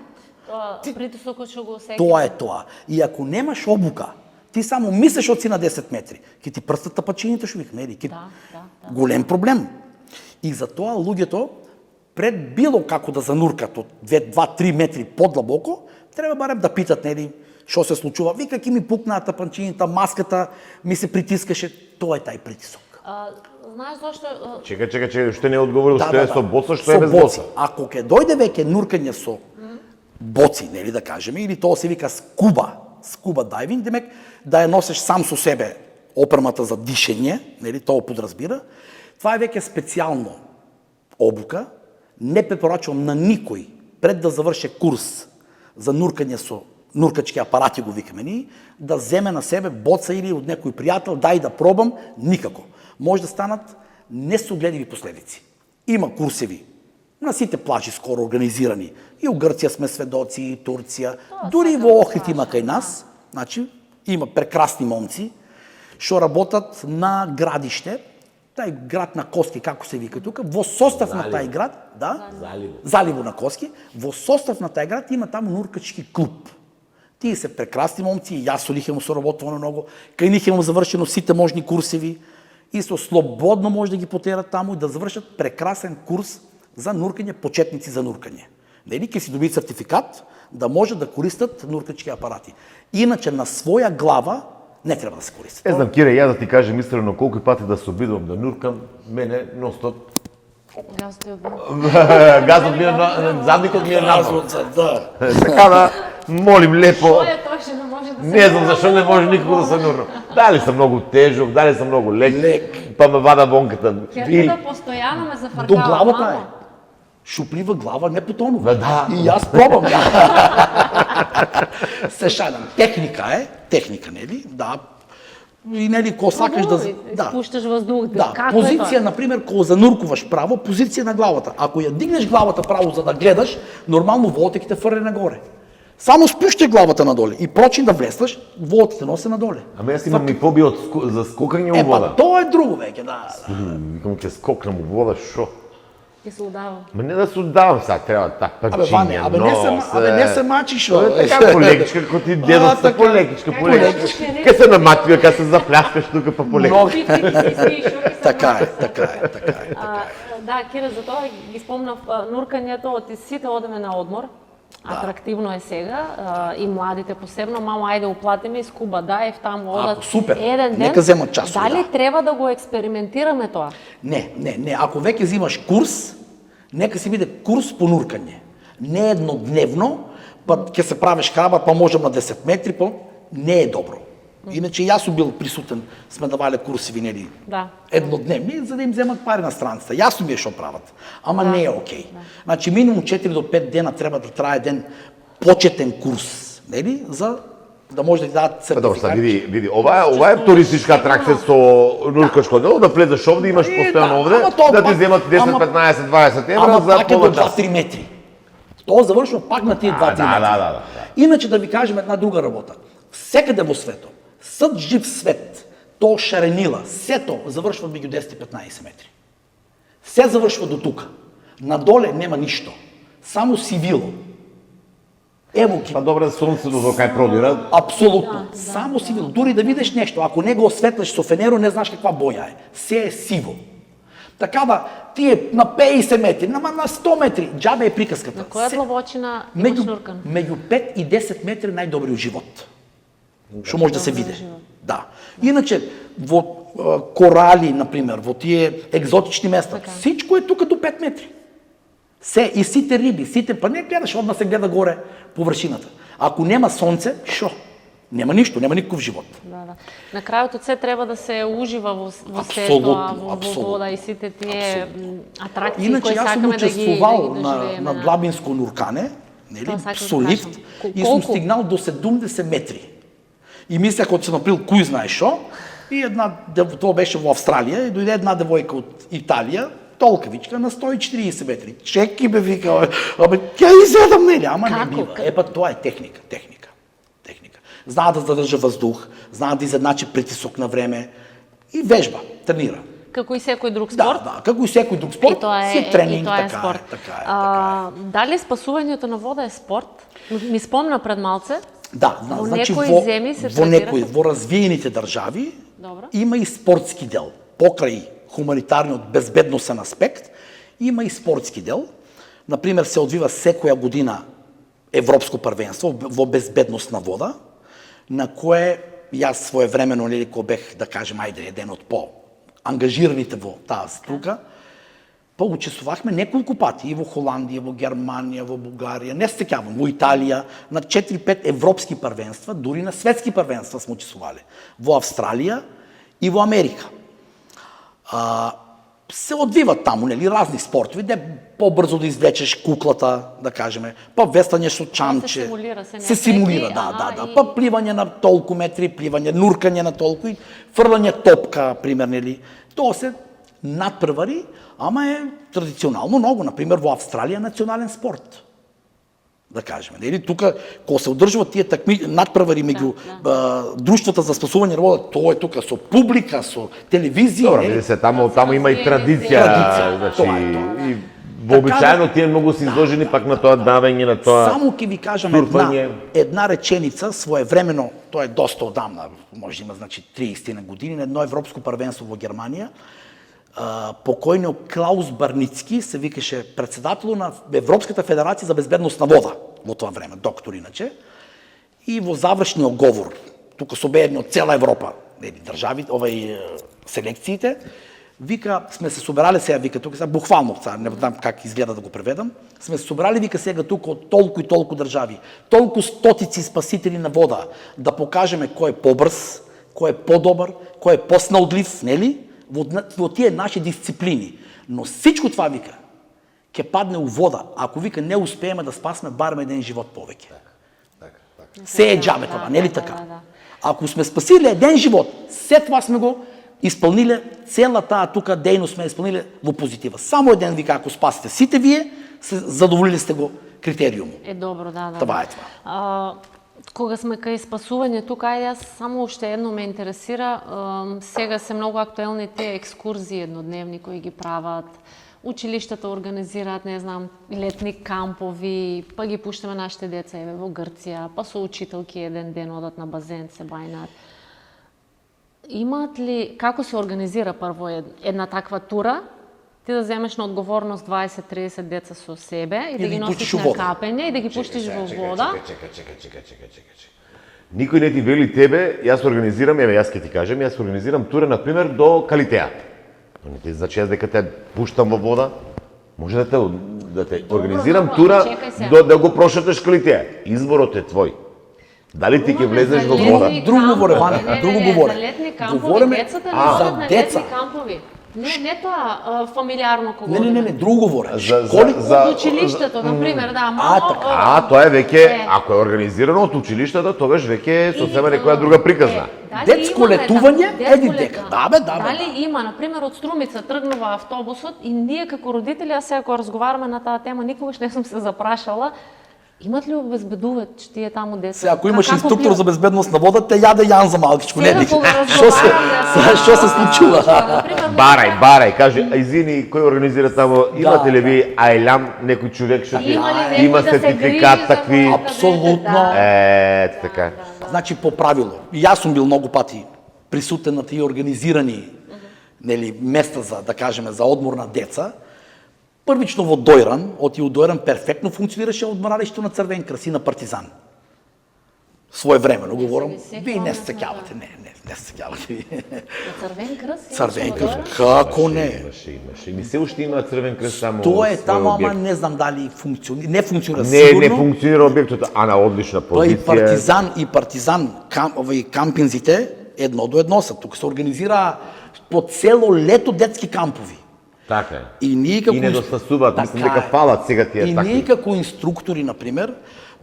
Притисокот што го осеќа. Тоа е тоа. И ако немаш обука, ти само мислиш од си на 10 метри, ќе ти прстат тапачините што викам, нели? Голем проблем. И затоа луѓето пред било како да зануркат од 2-3 метри подлабоко, треба барем да питат, нели, што се случува. Вика, ки ми пукнаа тапанчините, маската ми се притискаше, тоа е тај притисок. Знаеш зашто? Чекај, што не одговорил, што е со боца, што е без боца? Ако ќе дојде веќе нуркање со боци, нели да кажеме, или тоа се вика скуба дайвинг, демек да ја носиш сам со себе опремата за дишење, нели тоа подразбира. Това е веќе специјално обука. Не препорачувам на никој пред да заврши курс за нуркање со нуркачки апарати, го викаме ние, да земе на себе боца или од некој пријател, дај да пробам, никако. Може да станат несогледиви последици. Има курсеви на сите плажи скоро организирани. И у Грција сме сведоци, и Турција, дури и во Охрид има кај нас. Значи, има прекрасни момци што работат на градиште, тај град на Коски, како се вика тука, во состав на тај град, Заливо на Коски, во состав на тај град има таму нуркачки клуб. Тие се прекрасни момци, јас со нив имам соработувано многу, кај нив имам завршено сите можни курсеви и со слободно може да ги потерат таму и да завршат прекрасен курс за нуркање, почетници за нуркање. Нели, ке си доби сертификат да може да користат нуркачки апарати. Иначе на своя глава не трябва да се користат. Не знам, Кире, я да ти кажем истинно, колко пъти да се обидвам да нюркам, мене нон-стоп. Газът ми е задникът ми е назва. Да. Така да молим лепо. Той ще не може да се... Не знам защо не може никога да се нюрна. Дали съм много тежок, дали съм много лек. Па ме вада вонката. Керката постоянно ме зафъркава. До главата мамо. е. Шуплива глава, не потонува. Да. И аз пробвам. Се шадам. Техника, нели? Да. И нели, ко сакаш да... Изпущаш въздух. Да, Как позиция, е например, ако зануркуваш право, позиция на главата. Ако я дигнеш главата право, за да гледаш, нормално волата те фърля нагоре. Само спущай главата надоле и прочин да влезваш, волата те носи надоле. Ами аз имам и фобия за скокане у вода. То е друго веке, да. Викам, че скокнем у вода, шо? И се удава. Ма не да се отдавам сега, трябва така пърчиня, не се мачиш, шо. Така по-лекичка, като ти дедовца, по-лекичка. Къде се наматвия, къде се запляскаш тук по-лекичка. Така е. Да, Кире, затова ги спомнав нуркањето од сите одеме на одмор. Атрактивно е сега и младите посебно, мамо, ајде уплатиме скуба даев, таму одат супер. еден ден. Нека земат часови, Дали да. треба да го експериментираме тоа? Не. Ако веќе взимаш курс, нека си биде курс по нуркање. Не еднодневно, па ќе се правиш храбар, па можем на 10 метри, па не е добро. Иначе и аз сум бил присутен, сме давали курсиви, нели, Да. еднодневни, за да им вземат пари на страницата. Ясно ми е шо прават. Ама не е окей. Значи минимум 4 до 5 дена трябва да трае един почетен курс, нели, за да може да ти дадат Добре, сертификат. види, ова е туристичка атракција со нуркашко дело, да влезеш овде, имаш постојано овде, да ти земат 10, 15, 20 евра Ама за пак е до пола час. 2-3 метри. То завършва пак на тия 2-3 метри. Да. Иначе да ви кажем една друга работа. Всекъде во свето, съд жив свет, то шаренила, сето завършва меѓу 10 и 15 метри. Се завършва до тук. Надоле нема нищо. Само сивило. Ево ги. Па добре, сонцето до кај продира. Абсолютно. Само сивило. Дури да видиш нещо, ако не го осветлиш со фенеро, не знаеш каква боя е. Се е сиво. Така да, ти е на 50 метри, на 100 метри, джабе е приказката. На која длабочина имаш нуркан? Меѓу 5 и 10 метри најдобриот живот. Што може да се види. Да. Иначе, во корали, например, во тие екзотични места, всичко е тука до 5 метри. Се, и сите риби, па не гледаш, одма се гледа горе површината. Ако нема сонце, шо? Нема нищо, нема никаков живот. Да. На крајот од се треба да се ужива во Абсолютно, во абсолютно. вода и сите тие атракции Иначе кои јас сум сакаме да ги учествувал доживееме. на длабинско нуркане, нели, Тоа сакам да со лифт, кажам. и сум Колку? стигнал до 70 метри. И мислех, ако съм направил кој знае шо, и тоа беше во Австралија, и дојде една девојка од Италија, толкавичка на 140 метри. Чеки бе, вика, абе, ќе изедам, нели, ама не Како? бива. Епа, тоа е техника. Знаат да задржа въздух, знаат да изедначи притисок на време и вежба, тренира. Како и секој друг спорт. Да, како и секој друг спорт, си е тренинг, така е. Дали спасувањето на вода е спорт? Ми спомна пред малце. Да, Во значи некои земји се третира во развиените држави Добро. има и спортски дел. Покрај хуманитарниот безбедносен аспект, има и спортски дел. Например, се одвива секоја година Европско првенство во безбедност на вода, на кое јас своевремено, нели, кога бех, да кажем, ајде, еден од по-ангажираните во таа струка, па учествувахме неколку пати и во Холандија, во Германија, во Бугарија, не се сеќавам, во Италија, на 4-5 европски првенства, дури на светски првенства сме учествувале. Во Австралија и во Америка. Се одвиват таму, нели, разни спортови, де по-брзо да извлечеш куклата, да кажеме, па веслање со чамче. Се симулира, да. Па пливање на толку метри, нуркање на толку и фрлање топка, пример, нели. Тоа се надпревари, ама е традиционално много. Например, во Австралија национален спорт. Да кажеме. Нели, тука, кога се одржуват тие надпревари меѓу друштвата за спасување на вода, тоа е тука со публика, со телевизија. Добро, види се, таму има и традиција. Значи, и вообичаено тие многу се изложени пак на тоа давање, на тоа. Само ќе ви кажам една реченица, своевремено, тоа е доста одамна, може да има, значи 30 на години, на едно европско првенство во Германија, покойниот Клаус Барницки се викаше председател на Европската федерација за безбедност на вода во тоа време, доктор иначе. И во завршниот говор, тука собеени од цела Европа, држави, селекциите, вика, сме се собрали сега, вика, тука сега буквално, не знам как изгледа да го преведам, сме се собрали, вика, сега тука од толку и толку држави, толку стотици спасители на вода, да покажеме кој е побрз, кој е подобар, кој е поснаодлив, нели? Во тие наши дисциплини. Но всичко това, вика, ќе падне у вода, ако, вика, не успееме да спасме барем еден живот повеќе. Се е џабе това, нели така? Ако сме спасили еден живот, след това сме го изпълнили, цела таа тука дейност сме изпълнили во позитива. Само еден, вика, ако спасите сите вие, задоволили сте го критериум. Е, добро, да. Това е това. Кога сме кај спасување, тука ајде јас само уште едно ме интересира. Сега се многу актуелни тие екскурзии еднодневни кои ги прават. Училиштата организираат, не знам, летни кампови, па ги пуштаме нашите деца еве во Грција, па со учителки еден ден одат на базен, се бајнаат. Имаат ли, како се организира прво една таква тура, ти да земеш на одговорност 20-30 деца со себе и да ги носиш на капење и да ги пуштиш во вода? Чекај. Никој не ти вели тебе, јас организирам, јас ќе ти кажем, јас организирам тура, например, до Калитеа. Но не ти значи јас дека те пуштам во вода, може да те организирам тура да го прошеташ Калитеа. Изборот е твој. Дали ти ќе влезеш во вода? Друго говоре, Ване, друго говоре. За летни кампови, децата не одат на летни кампови. Не тоа фамилиарно кога. Не, друго говоре. Од училиштето, например, да, мало. Тоа е веќе, ако е организирано од училиштата, тогаш веќе е сосема некоја друга приказна. Детско летување, еди дека. Да. Дали има, например, од Струмица тргнува автобусот и ние како родители, а сега кога разговараме на таа тема, никогаш не сум се запрашала, имат ли обезбедувач тие таму деца? Сега, ако имаш инструктор за безбедност на вода, те јаде Јан за малкичко, не ли? Што се случува? Барај, кажи, извини, кој организира тамо, имате ли ви ајлам, некој човек што има сертификат такви? Апсолутно. Така. Значи, по правило, јас сум бил многу пати присутен на тие организирани места за, да кажеме, за одмор на деца. Првично во Дојран, у Дојран перфектно функционираше одморалишто на Црвен крст и на Партизан. Своевремено говорам, вие не се сеќавате, не се сеќавате. На Црвен крст? Црвен крст, како не? Имаше. И се уште има Црвен крст само. Тоа е таму, ама не знам дали функционира, не функционира сигурно. Не функционира објектот, а на одлична позиција. И Партизан, кампинзите едно до едно се. Тука се организира по цело лето детски кампови. Така е. И недостасуваат, мислам дека фалат сега тие такви. И ние како инструктори, например,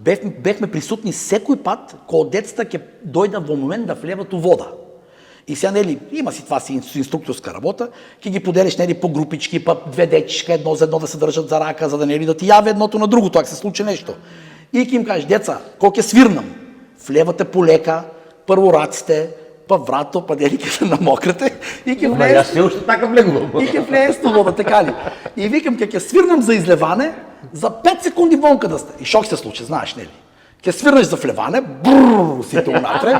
бевме присутни секој пат кога децата ќе дојдат во момент да влеват у вода. И сега, нели, има си това си инструкторска работа, ќе ги поделиш, нели, по групички, па две дечишка едно за едно да се држат за рака, за да нели да ти јаве едното на другото, ако се случи нешто. И ќе им кажеш, деца, кога ќе свирнам, влевате полека, прво раците, па врато, па дели ќе се намократе и ќе влезе. Јас се уште така влегувам. И ќе влезе во вода, така ли? И викам, ќе свирнам за излеване, за 5 секунди вонка да сте. И шок се случи, знаеш, нели? Ќе свирнеш за влеване, сите унатре.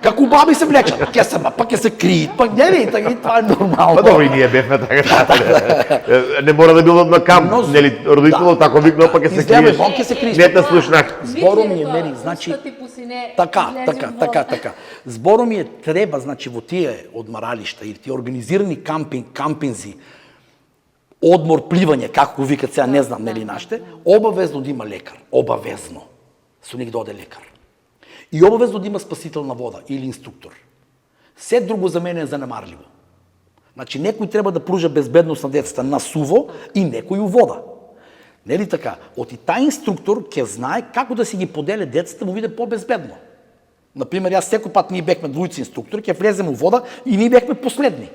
Како баби се влечат, ќе се кријат, па нели, така и тоа е нормално. Па добро, и ние бевме така. Не мора да било на камп, нели, родителот тако викнал, па ќе се криеш. Ќе се криеш. Не те слушнах. Зборот ми е, нели, значи така. Зборот ми е треба, значи, во тие одмаралишта или тие организирани кампинзи, одмор, пливање, како го викат сега, не знам, нели, нашите, обавезно да има лекар, обавезно. Со них да оде лекар. И обавезно да има спасител на вода или инструктор. Се друго за мене е занемарливо. Значи, некој треба да пружа безбедност на децата на суво и некој у вода. Нели така? Оти тај инструктор ќе знае како да си ги поделе децата во виде по-безбедно. Например, јас секој пат ние бевме двојци инструктори, ќе влеземе у вода и ние бевме последни.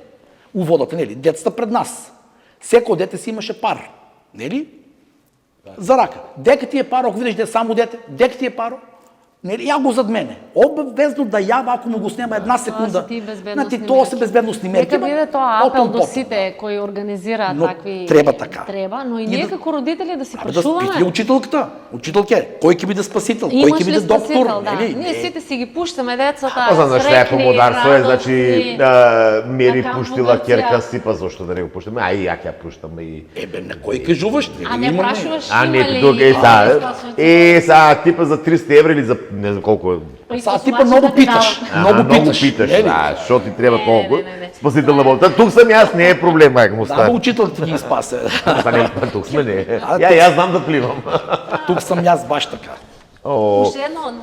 У водата, нели? Децата пред нас. Секој дете си имаше пар. Нели? За рака. Дека ти е паро, ако видиш да е само дете, дека ти е паро, Нели, ја го зад мене. Обвезно да јава ако му го снема една секунда. Тоа се ти безбедносни тоа се безбедносни мерки. Нека биде тоа апел до сите кои организираат но такви... треба така. Треба, но и ние како родители да си Да прашуваме. спити учителката. Учителке, кој ќе биде спасител, кој Имаш ќе ли биде доктор, спасител, да. нели? Ние сите си ги пуштаме децата, Знам зашто е среќни, помодарство е, значи радосни. Мери Така, пуштила во Грција. керка си, па зошто да не го пуштаме? А и ја ќе ја пуштаме и... Ебе, на кој кажуваш? А не прашуваш А има не, ли... тука типа за 300 евро или за не знам колку. Са типа многу питаш. Многу питаш, нели? да, што ти треба Не, толку? не. Спасителна болта. Тук сам јас, не е проблем, мајка му Да, стави. учителката ги спасе. Па не, па тук сме не. Јас знам да пливам. Тук сам јас баш така. Уште едно,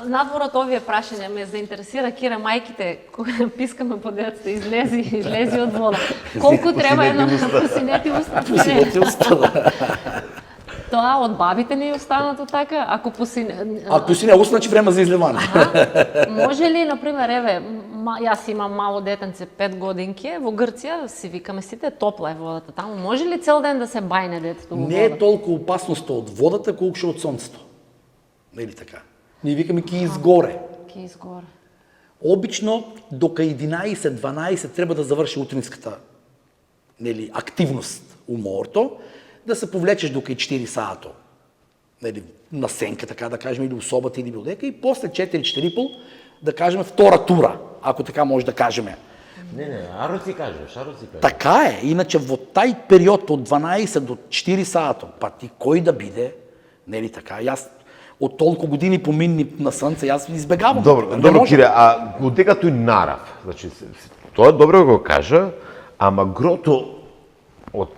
надвор од овие прашања ме заинтересира, Кира, мајките, кога пискаме по децата, излези од вода. Колку треба едно посинети уста? Посинети уста. Тоа од бабите ни е останато така? Ако си не усна, че време за изливане. Може ли, например, еве, јас имам мало детенце, 5 годинки, во Грција, си викаме сите, топла е водата таму. Може ли цел ден да се бајне детето во вода? Не е толку опасноста од водата, колку од сонцето. Нели така? Ние викаме ки изгоре. Ки изгоре. Обично, дока 11-12 треба да заврши утринската активност у морето, да се повлечеш дока и 4 сато. На сенка, така да кажем, или у собата, или билдека, и после 4-4 да кажем втора тура, ако така може да кажем. Не, аро си кажеш. Така е, иначе во тај период од 12 до 4 сато, па ти кој да биде, нели така, јас од толку години поминни на сонце, јас избегавам. Добро, Кире, а одека тој нарав, значи, тоа е добро да го кажа, ама грото од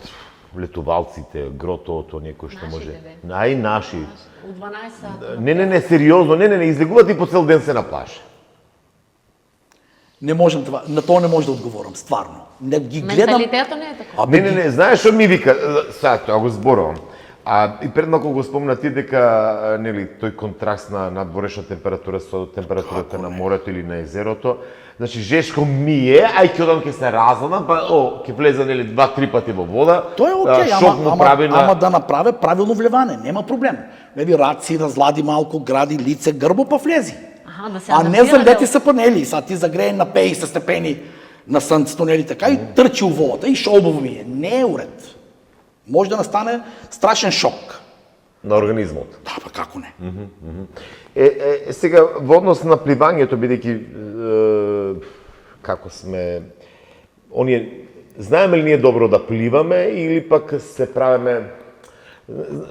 летувалците, гротото некој што може... Наши. У 12 сата. Не, сериозно, не, излегуваат и по цел ден се на плажа. Не можам това, на тоа не може да одговорам, стварно. Не ги гледам. Менталитетот не е така. Не, знаеш што ми вика, сега тоа го зборувам. И пред малку го спомна ти дека нели тој контраст на надворешна температура со температурата на морето или на езерото, значи жешко мие, ај ќе одам ќе се разладам, па ќе влезе нели 2-3 пати во вода. Тоа е окей, шок му прави на... ама да направи правилно влеване, нема проблем. Нели раци, разлади малку, гради лице, грбо, па влези. Да се а не залети се панели, са ти загрее на 50 степени на слънцето, нели така, и трчи у водата и шолбово ми е. Не е уред. Може да настане страшен шок. На организмот. Да, па како не? Сега, во однос на пливањето, бидејќи како сме... Знаеме ли ние добро да пливаме или пак се правиме...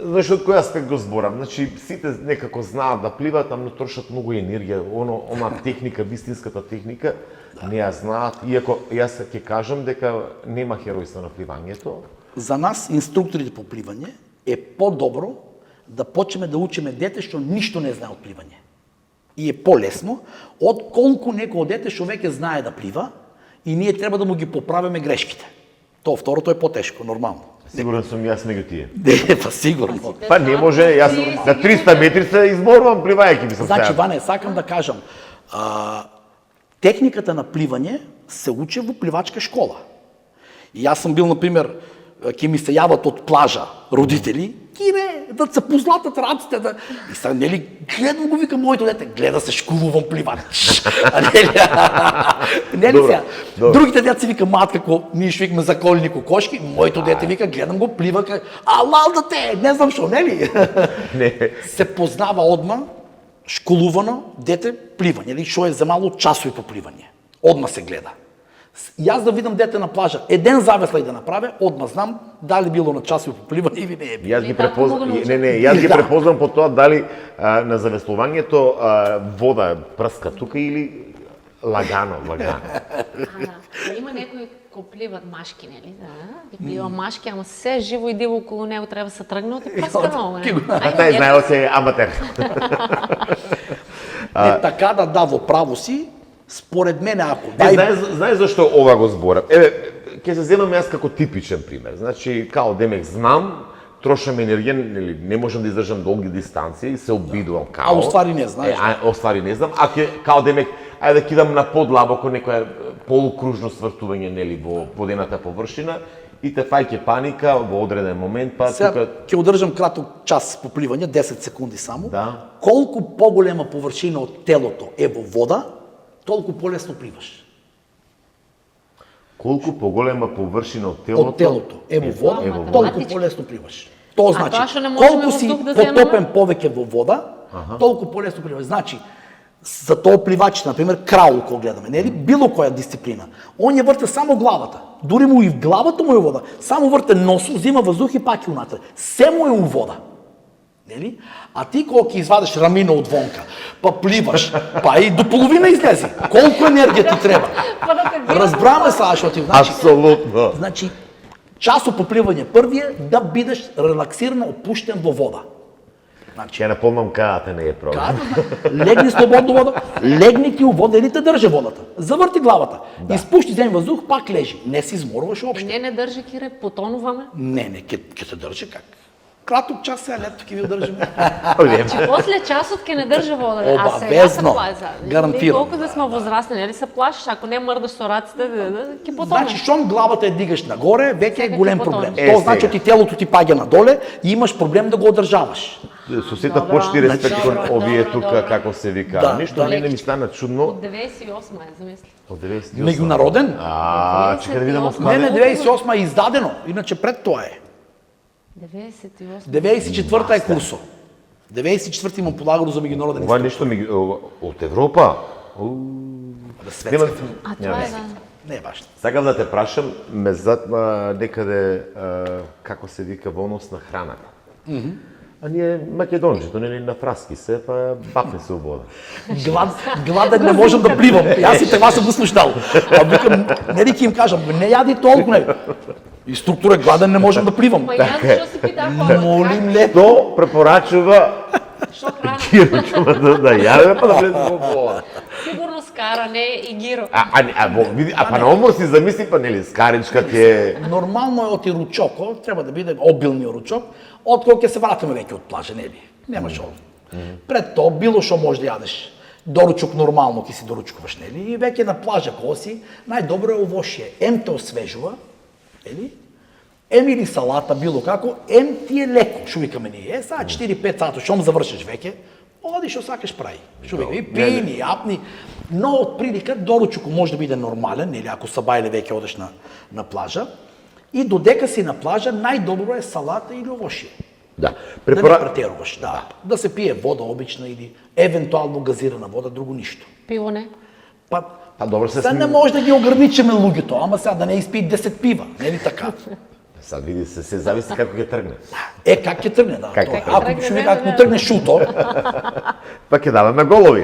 Знаеш, од кој аспект го зборам? Значи, сите некако знаат да пливаат, ама трошат многу енергија. Она техника, вистинската техника, не ја знаат. Иако јас ќе кажам дека нема херојство на пливањето. За нас, инструкторите по пливање, е по-добро да почнеме да учиме дете што ништо не знае од пливање. И е полесно, отколку некој дете што веќе знае да плива и ние треба да му ги поправиме грешките. Тоа второто е потешко, нормално. Сигурен сум јас меѓу тие. Не, па сигурно. Па не може, јас на 300 метри се изморувам пливајќи ми се. Значи, Ване, сакам да кажам, техниката на пливање се учи во пливачка школа. И јас сум бил, например, ќе ми се јават од плажа родители, Кире, да се позлатат раците, да... И сега, нели, гледам го, викам, моето дете, гледа се, школувам пливач. Нели сега? Другите деца си вика, мат, како ние што викаме за колени кокошки, моето дете вика, гледам го, плива, лал да те, не знам што, нели? Се познава одма, школувано дете пливање, или што е земало часови по пливање. Одма се гледа. Јас да видам дете на плажа, еден завеслај да направи, одма знам дали било на часови по пливање или не е било. Јас ги препознам по тоа дали на завеслувањето вода прска тука или лагано. Има некои кои пливат машки, нели? Да, плива машки, ама се живо и диво околу него треба да се тргне и прска много. Тај знаел се аматер. Така да во право си, според мене, ако... Знаеш зашто ова го зборам? Ќе се земам јас како типичен пример. Значи, као демек знам, трошам енергија, не можам да издржам долги дистанции, се обидувам као... А оствари не знаеш. Оствари не знам, као демек, ајде да кидам на подлабоко некоја полукружно свртување, нели, во водената површина, И те фајке паника во одреден момент, па Сега тука... ќе одржам краток час по пливање, 10 секунди само. Да. Колку поголема површина од телото е во вода, толку полесно пливаш. Колку поголема површина од телото... Од телото е во вода, Е во вода. толку полесно пливаш. Тоа значи, тоа што не можеме колку во си дух да земеме? потопен повеќе во вода, толку полесно пливаш. Значи, за тоа пливачите, например, краул, кога гледаме, нели, било која дисциплина, он ја врте само главата. Дури му и в главата му е вода. Само врте носу, зима воздух и пак и унатре. Се му е у вода. Нели? А ти кога ќе извадиш рамино од вонка, па пливаш, па и до половина излези. Колку енергија ти треба? Па да те гледам, Разбраме сега што ти значи. Апсолутно. Значи, часот по пливање први е да бидеш релаксирано опуштен во вода. Ќе наполнам кајата, не е проблем. Легни слободно вода, легни ти у вода или те држи водата. Заврти главата. Испушти земја воздух, пак лежи. Не се изморуваш уопште. Не држи, Кире, потонуваме. Не, ќе те држи как? Краток час сега лето ќе ви одржиме. После часот ќе не држи вода. А сега се Обавезно. плаша. Гарантирам. Колку да сме возрастни, нели се плашиш, ако не мрдаш со раците, ќе потонеш. Значи, шом главата ја дигаш нагоре, веќе е Сега голем ќе проблем. потонеш. Тоа значи ти телото ти паѓа надоле и имаш проблем да го одржаваш. Со сета Добро. почти респект кон Добро, овие добро, тука, добро. како се вика. Да, Ништо да. не ми стана чудно. Од 98 е, замисли. Од 98. Меѓународен? Чека да видам од Не, не, каде. 98 е издадено, иначе пред тоа е. 98. 94-та е курсо. 94-ти имам полагано за меѓународен Ова институт. нешто ми од Европа. Нема, А тоа е да. Не е важно. Сакам да те прашам, ме затма некаде како се вика во однос на храната. А ние македонците, нели на фраски се, па бапне се у вода. Гладен не можам да пливам. Јас и това съм го слушнал. А викам, нели ќе им кажам, не јади толку, не. И структура гладен не можам да пливам. Па јас што си питам па Молим ле. Тоа препорачува што храна? Кирчува да јаде, па да влезе во вода. Сигурно скара, не и гиро. Па на умор си замисли, па нели, скаричка ти е... Нормално е оти ручоко, треба да биде обилниот ручок, откако ќе се вратиме веќе од плажа, нели? Нема шо. Пред тоа било што може да јадеш. Доручок нормално ќе си доручкуваш, нели? И веќе на плажа кога си, најдобро е овошје. Ем те освежува, нели? Ем или салата, било како, ем ти е леко, шо викаме ние. Сега 4-5 сати, шом завршиш веќе, оди што сакаш прави. Шо викаме, и пини, јапни. Но од прилика доручок може да биде нормален, нели, ако са бајле веќе одеш на плажа. И додека си на плажа, најдобро е салата или овошје. Да. Да не претеруваш, да. Да се пие вода обична или евентуално газирана вода, друго ништо. Пиво не. Па добро се Сега не може да ги ограничиме луѓето, ама сега да не испи 10 пива, нели така? Сад види се зависи како ќе тргне. Как ќе тргне, да. Как тоа. ќе Ако тргне, што не, вика, ако не. тргне шуто, Па ќе даваме голови.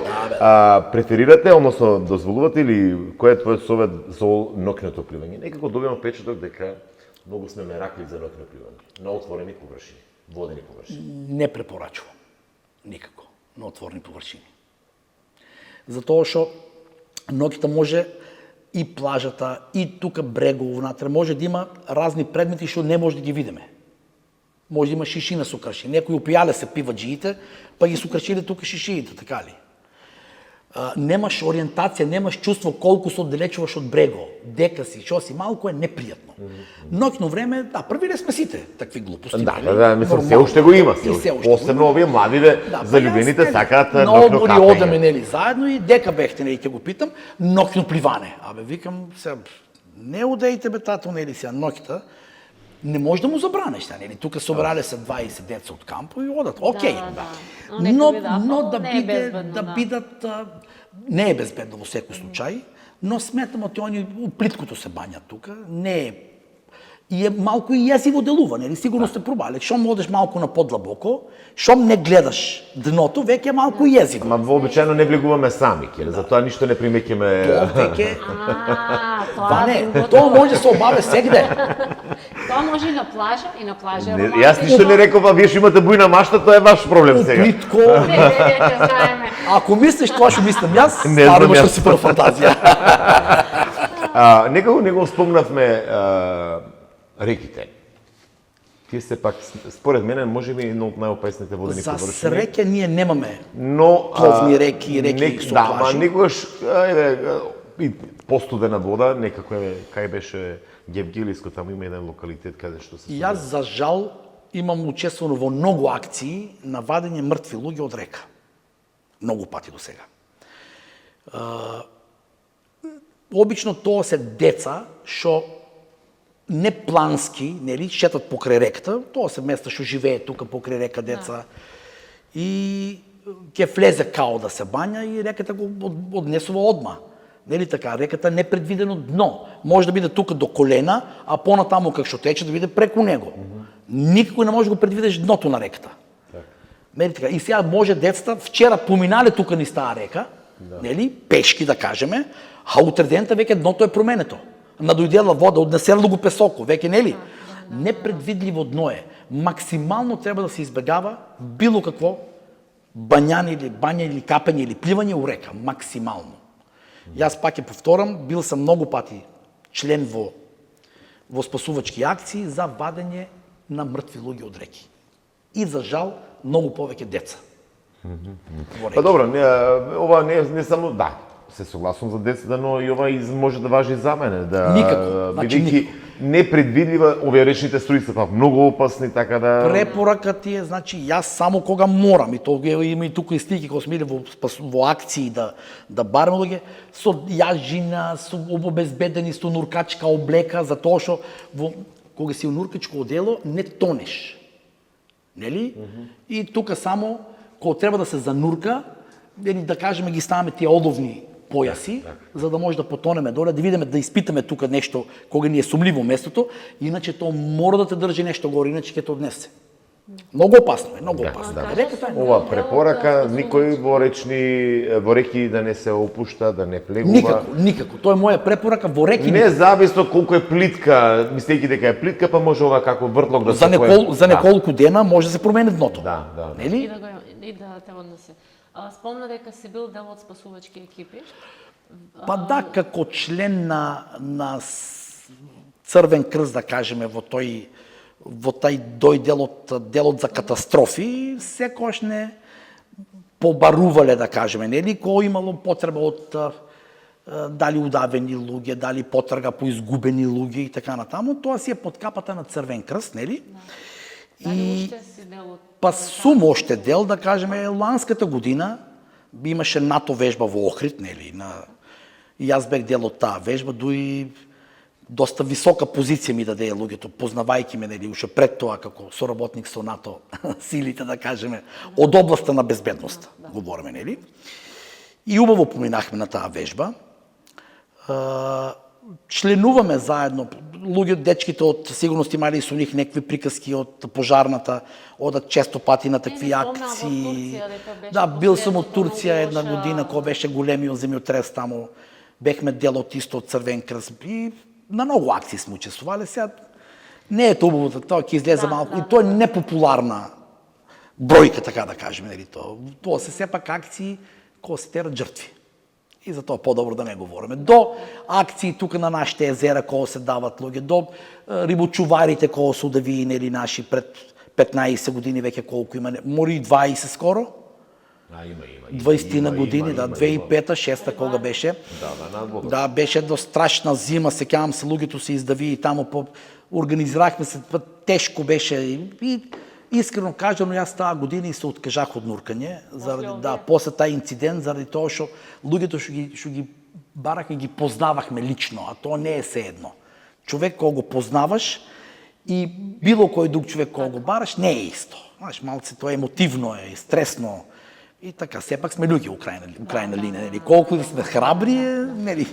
Преферирате, односно дозволувате или кој е твојот совет за ноќното пливање? Некако добивам впечаток дека многу сме меракли за ноќно пливање. На отворени површини, водени површини. не препорачувам. Никако. На отворени површини. Затоа што ноќта може и плажата, и тука брегово внатре, може да има разни предмети што не може да ги видиме. Може да има шишина со крши. Некои опијале се пиваджиите, па ги сукршиле тука шишиите, така ли? Немаш ориентација, немаш чувство колку се оддалечуваш од брего, дека си, што си, малку е непријатно. Ноќно време, да, први не сме сите такви глупости. Да, мислам, се уште го има. И се уште го Посебно има. овие младиве Да, залюбените па јас, сакаат на ноќно одмори капење. одеме нели заедно и дека бехте нели ќе го питам, ноќно пливане. Абе викам се не одејте бе тато нели сега ноќта. Не може да му забранеш, нели? Тука собрале се 20 деца од кампо и одат. Океј. Да. Но да не е биде безбедно, да да. бидат не е безбедно во секој случај, но сметам оти они у плиткото се бањат тука, не е и е малку и језиво делува, нели? Сигурно сте пробале. Шом одеш малку на подлабоко, шом не гледаш дното, веќе е малку језиво. Ма вообичаено не влегуваме сами, ќе, затоа ништо не примеќаме. Тоа веќе Тоа не, другото. тоа може да се обаве сегде. Тоа може и на плажа, и на плажа. Не, јас ништо не реков, а вие што имате бујна машта, тоа е ваш проблем сега. Плитко. Не, знаеме. Ако мислиш тоа што мислам јас, Не знам стварно јас. што си прва фантазија. Некако не го спомнавме реките. Тие се пак, според мене, може би едно од најопасните водени За површини. среќа ние немаме Но пловни реки, реки не, со да, плажи. ма никогаш, ајде, и постудена вода, некако кај беше Гевгелиско, таму има еден локалитет каде што се... И јас, за жал, имам учествувано во многу акции на вадење мртви луѓе од река. Многу пати до сега. Обично тоа се деца што не плански, нели, шетат покрај реката, тоа се места што живее тука покрај река деца. И ќе влезе као да се бања и реката го однесува одма. Нели така, реката не предвидено дно. Може да биде тука до колена, а понатаму како што тече да биде преку него. Никој не може да го предвидиш дното на реката. Нели така, и сега може децата вчера поминале тука низ таа река, нели, пешки да кажеме, а утре дента веќе дното е променето. Надојдела вода, однесело го песоко, веќе нели? Непредвидливо дно е. Максимално треба да се избегава било какво бањање или капење или пливање у река, максимално. Јас пак ќе повторам, бил сам многу пати член во спасувачки акции за вадење на мртви луѓе од реки. И за жал, многу повеќе деца. Па добро, ова не само, да, се согласувам за децата, но и ова може да важи за мене, да Никако, значи бидејќи непредвидлива, овие речните струи се многу опасни, така да... Препорака ти е, значи, јас само кога морам, и тоа има и тука и слики кога сме во акции да бараме луѓе, со јажина, со обезбедени, со нуркачка облека, затоа што кога си у нуркачко одело, не тонеш. Нели? И тука само, кога треба да се занурка, да кажеме ги ставаме тие оловни појаси, за да може да потонеме доле, да видиме, да испитаме тука нешто кога ни е сумливо местото, иначе тоа мора да те држи нешто горе, иначе ќе те однесе. Многу опасно е, многу опасно. Ова препорака никој во реки да не се опушта, да не плегува. Никако. Тоа е моја препорака во реки. Независно колку е плитка, мислејќи дека е плитка, па може ова како вртлок да се за неколку дена може да се промени дното. Да. Нели? И да те однесе. Спомна дека си бил дел од спасувачки екипи. Па да, како член на Црвен крст, да кажеме, во тај делот за катастрофи, секогаш не побарувале, да кажеме, нели, кој имало потреба од дали удавени луѓе, дали потрага по изгубени луѓе и така натаму, тоа си е под капата на Црвен крст, нели? Дали уште си дел од... Па сум оште дел, да кажеме, ланската година имаше НАТО вежба во Охрид, нели, и јас бех дел од таа вежба, дуи доста висока позиција ми даде луѓето, познавајќи ме, нели, уште пред тоа како соработник со НАТО силите, да кажеме, од областа на безбедност, говориме, нели. И убаво поминахме на таа вежба. Членуваме заедно, дечките од сигурност имали со нив некакви приказки од пожарната, одат често пати на такви акции. Да, бил сум од Турција една година, кога беше големиот земјотрес таму. Бехме дел од исто од Црвен крст и на многу акции сме учествувале. Сега не е тоа тоа ќе излезе малку и тоа е непопуларна бројка, така да кажеме, нели тоа. Тоа се сепак акции кои се терат жртви. И затоа подобро да не говориме. До акции тука на нашите езера кои се дават луѓе, до рибочуварите кои се удавии, нели, наши пред 15 години веќе колку има, мори 20 скоро. Има. 20 години, да, 2005-та, 6-та кога беше. Да, беше до страшна зима, сеќавам се, луѓето се издави и таму организирахме се, тешко беше и искрено кажано, јас таа година и се откажах од нуркање, заради после тај инцидент, заради тоа што луѓето што ги барахме ги познавахме лично, а тоа не е се едно. Човек кој го познаваш и било кој друг човек кој го бараш не е исто. Знаеш, малце тоа емотивно е, стресно. И така, сепак сме луѓе у крајна линија, нели? Колку да сме храбри, нели?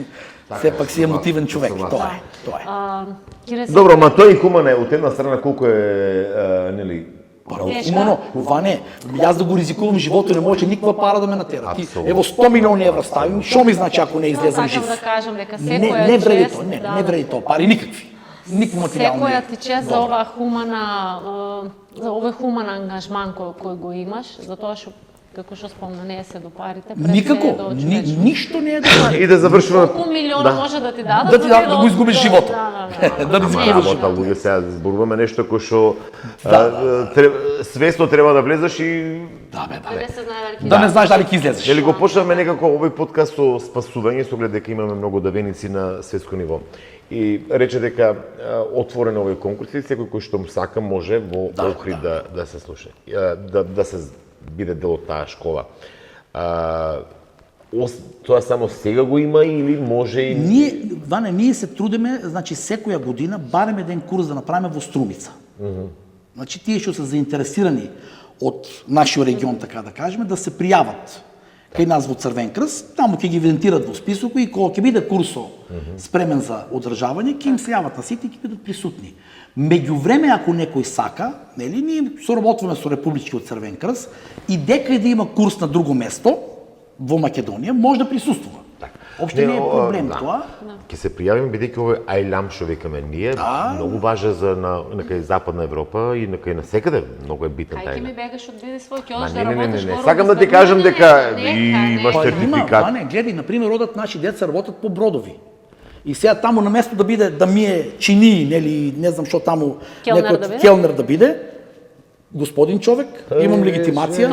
Сепак си емотивен човек, тоа е. Добро, ма тој хуман е од една страна колку е, нели, умано, ова не. Јас да го ризикувам животот, не може никаква пара да ме натера. Ево 100 милиони евра ставим, што ми значи ако не излезам жив? Да кажам дека не вреди тоа, не вреди тоа, пари никакви. Никакви материјални. Секоја ти чест за овој хуман ангажман кој го имаш, затоа што како што спомна, не е се до парите, Никако, ништо не е до парите. И да завршуваме. Колку милиона може да ти дадат Да ти дадат да го изгубиш живота. Да Да Ама работа, луѓе, сега зборуваме нешто кој што свесно треба да влезеш и не се знае дали ќе Да не знаеш дали ќе излезеш. Или го почнавме некако овој подкаст со спасување, со оглед дека имаме многу давеници на светско ниво. И рече дека отворен овој конкурс и секој кој што сака може во Охрид да се слуша, да се биде дел од таа школа. Тоа само сега го има или може и... Ние се трудиме, значи секоја година барем еден курс да направиме во Струмица. Значи тие што се заинтересирани од нашиот регион, така да кажеме, да се пријават кај нас во Црвен крст, таму ќе ги евидентират во списокот и кога ќе биде курсо спремен за одржавање, ќе им се јават на сите и ќе бидат присутни. Меѓувреме, ако некој сака, нели, ние соработуваме со Републичкиот Црвен крст и дека и да има курс на друго место во Македонија, може да присуствува. Опште не е проблем тоа. Ќе се пријавиме бидејќи овој ајлам што викаме ние, многу важен за на Западна Европа и на секаде многу е битен тај. Кај ќе ми бегаш од биде свој, ќе одиш да работиш во Сакам да ти кажам дека имаш сертификат. Не, гледај, например, одат наши деца работат по бродови. И сега таму на место да биде да мие чини, нели, не знам што таму некој келнер да биде, господин човек, имам легитимација.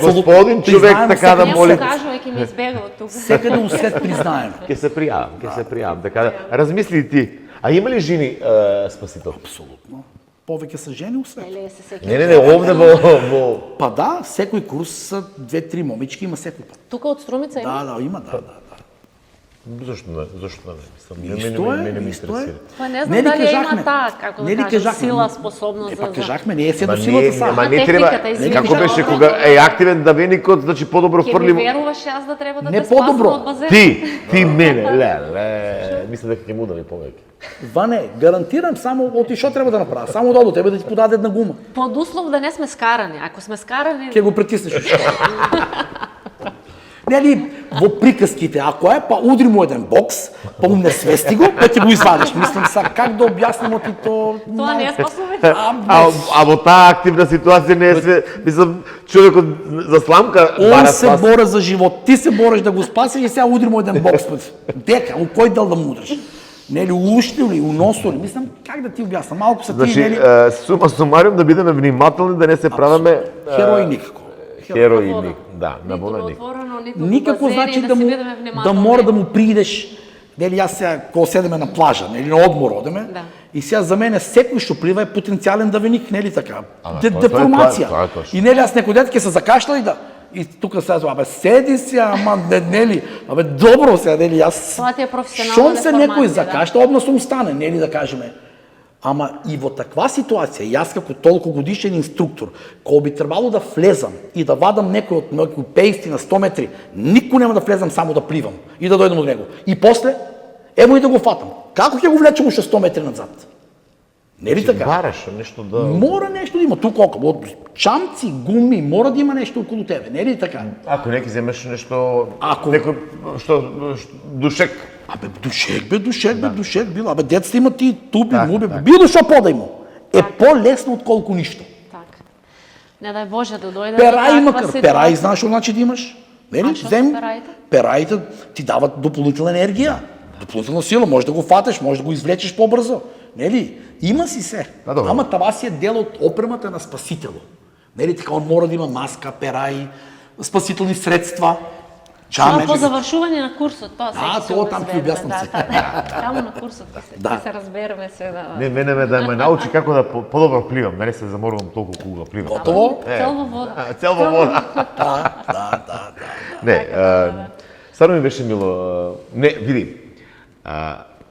Господин човек, така да моли. Не му кажува, ќе ми избега од тука. Секаде у свет признаем. Ќе се пријавам, така да размисли ти. А има ли жени спасител? Апсолутно. Повеќе се жени у свет. Не, овде во... Па да, секој курс са 2-3 момички, има секој пат. Тука од Струмица има? Да, има, да. Зошто не? Мене ме интересира. Па не знам дали има таа, како да кажам, сила, способност за... Па кажахме, не е се до силата сама. Ама не треба, како беше кога е активен давеникот, значи подобро фрлим... Ке ми веруваш јас да треба да те спасам од базен? Ти мене, мислам дека ќе му даме повеќе. Ване, гарантирам само оти што треба да направи, само да до тебе да ти подаде една гума. Под услов да не сме скарани. Ако сме скарани... Ќе го притиснеш од школа. Нели, во приказките, ако е, па удри му еден бокс, па му не свести го, па ќе го извадиш. Мислам са, как да објаснимо ти то... Тоа не е способен. А во таа активна ситуација не е све... Мислам, човекот за сламка... Он се бори за живот, ти се бориш да го спасиш и сега удри му еден бокс. Дека, у кој дел да му удриш? Нели, у уште ли, у носо ли? Мислам, как да ти објаснам? Малку са ти, нели... Сума сумариум да бидеме внимателни, да не се правиме... Херои никако. Херои, да, на вода никако. Никако значи да мора да му придеш. Нели, јас сега, кога седеме на плажа, нели, на одмор одеме, и сега за мене секој што плива е потенцијален давеник, нели така? Деформација. И нели, јас некој дет ќе се закашла и да... И тука се казва, седи си, ама нели, добро се, нели, јас... Тоа ти е професионална Шом се деформација, некој закашла, одма сум стане, нели, да кажеме. Ама и во таква ситуација, јас како толку годишен инструктор, кога би требало да влезам и да вадам некој од некој пеисти на 100 метри, никој нема да влезам само да пливам и да дојдам од него. И после, емо и да го фатам. Како ќе го влечам уште 100 метри назад? Не ли така? Бараш нешто да... Мора нешто да има. Тука околу чамци, гуми, мора да има нешто околу тебе. Не ли така? Ако не ќе земеш нешто... Некој... Што... Душек. Душек било. Децата имат и тупи, муби, било што подајмо. Е по-лесно отколку ништо. Така. Не дај Боже да дојде Пераи макар, пераи знаеш што значи да имаш? Нели? Зем пераите ти дават дополнителна енергија, дополнителна сила, можеш да го фатеш, можеш да го извлечеш побрзо. Нели? Има си се. Ама това си е дел од опремата на спасителот. Нели така, он мора да има маска, пераи, спасителни средства. Само по завршување на курсот, тоа се тоа там ти објаснам се. Таму на курсот ќе се разбереме се да... Не, мене да ме научи како да подобро пливам, не се заморувам толку кога пливам. Готово? Цел во вода. Цел во вода. Да. Не, стварно ми беше мило. Не, види.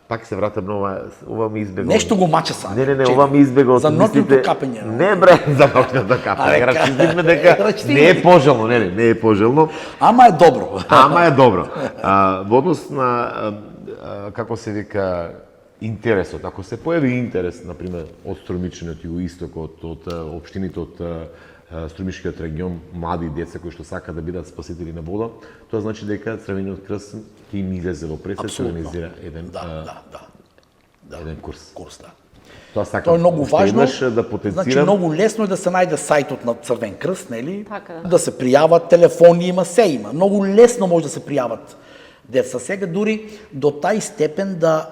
Пак се вратам на ова ми избега. Нешто го мача сам. Не, ова ми избега од за ноќното капење. Не бре, за ноќното капење. Рачистивме дека не е пожелно, не е пожелно. Ама е добро. Во однос на како се вика интересот. Ако се појави интерес, на пример, од Струмичани, од југоистокот, од општините, од Струмишкиот регион, млади деца кои што сака да бидат спасители на вода, тоа значи дека Црвениот крст ќе им излезе во пресет и организира еден курс. Тоа сакам. Тоа е многу Уште важно. еднаш да потенцирам. Значи многу лесно е да се најде сајтот на Црвен крст, нели? Така Да се пријават, телефони има, се има. Многу лесно може да се пријават деца. Сега дури до тај степен да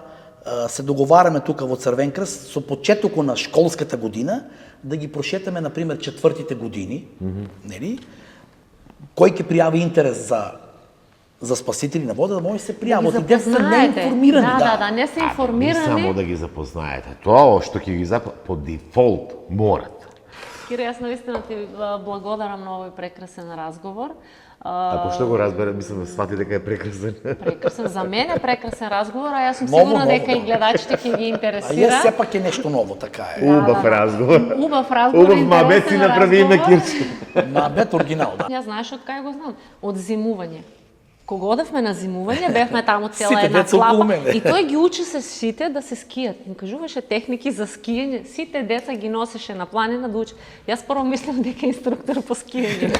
се договараме тука во Црвен крст со почетокот на школската година да ги прошетаме на пример четвртите години, нели? Кој ќе пријави интерес за спасители на вода, да може да се пријават. Да И ги децата не запознаете. информирани, Да, не се Не информирани. само да ги запознаете. Тоа што ќе ги по дефолт морат. Кире, јас наистина ти благодарам на овој прекрасен разговор. Ако што го разбере, мислам да свати дека е прекрасен. Прекрасен, за мен е прекрасен разговор, а јас сум Ново, сигурна дека ново, и гледачите ќе ги А интересира. е сепак е нешто ново, така е. Убав разговор. Убав разговор, Убав мабет си интересен направиме разговор. кирче. Мабет оригинал, да. Ја знаеш од кај го знам? Од зимување. Кога одевме на зимување, бевме таму цела Сите една деца околу клапа мене. и тој ги учи се сите да се скијат. Им кажуваше техники за скијање. Сите деца ги носеше на планина да учи. Јас прво мислам дека е инструктор по скијање.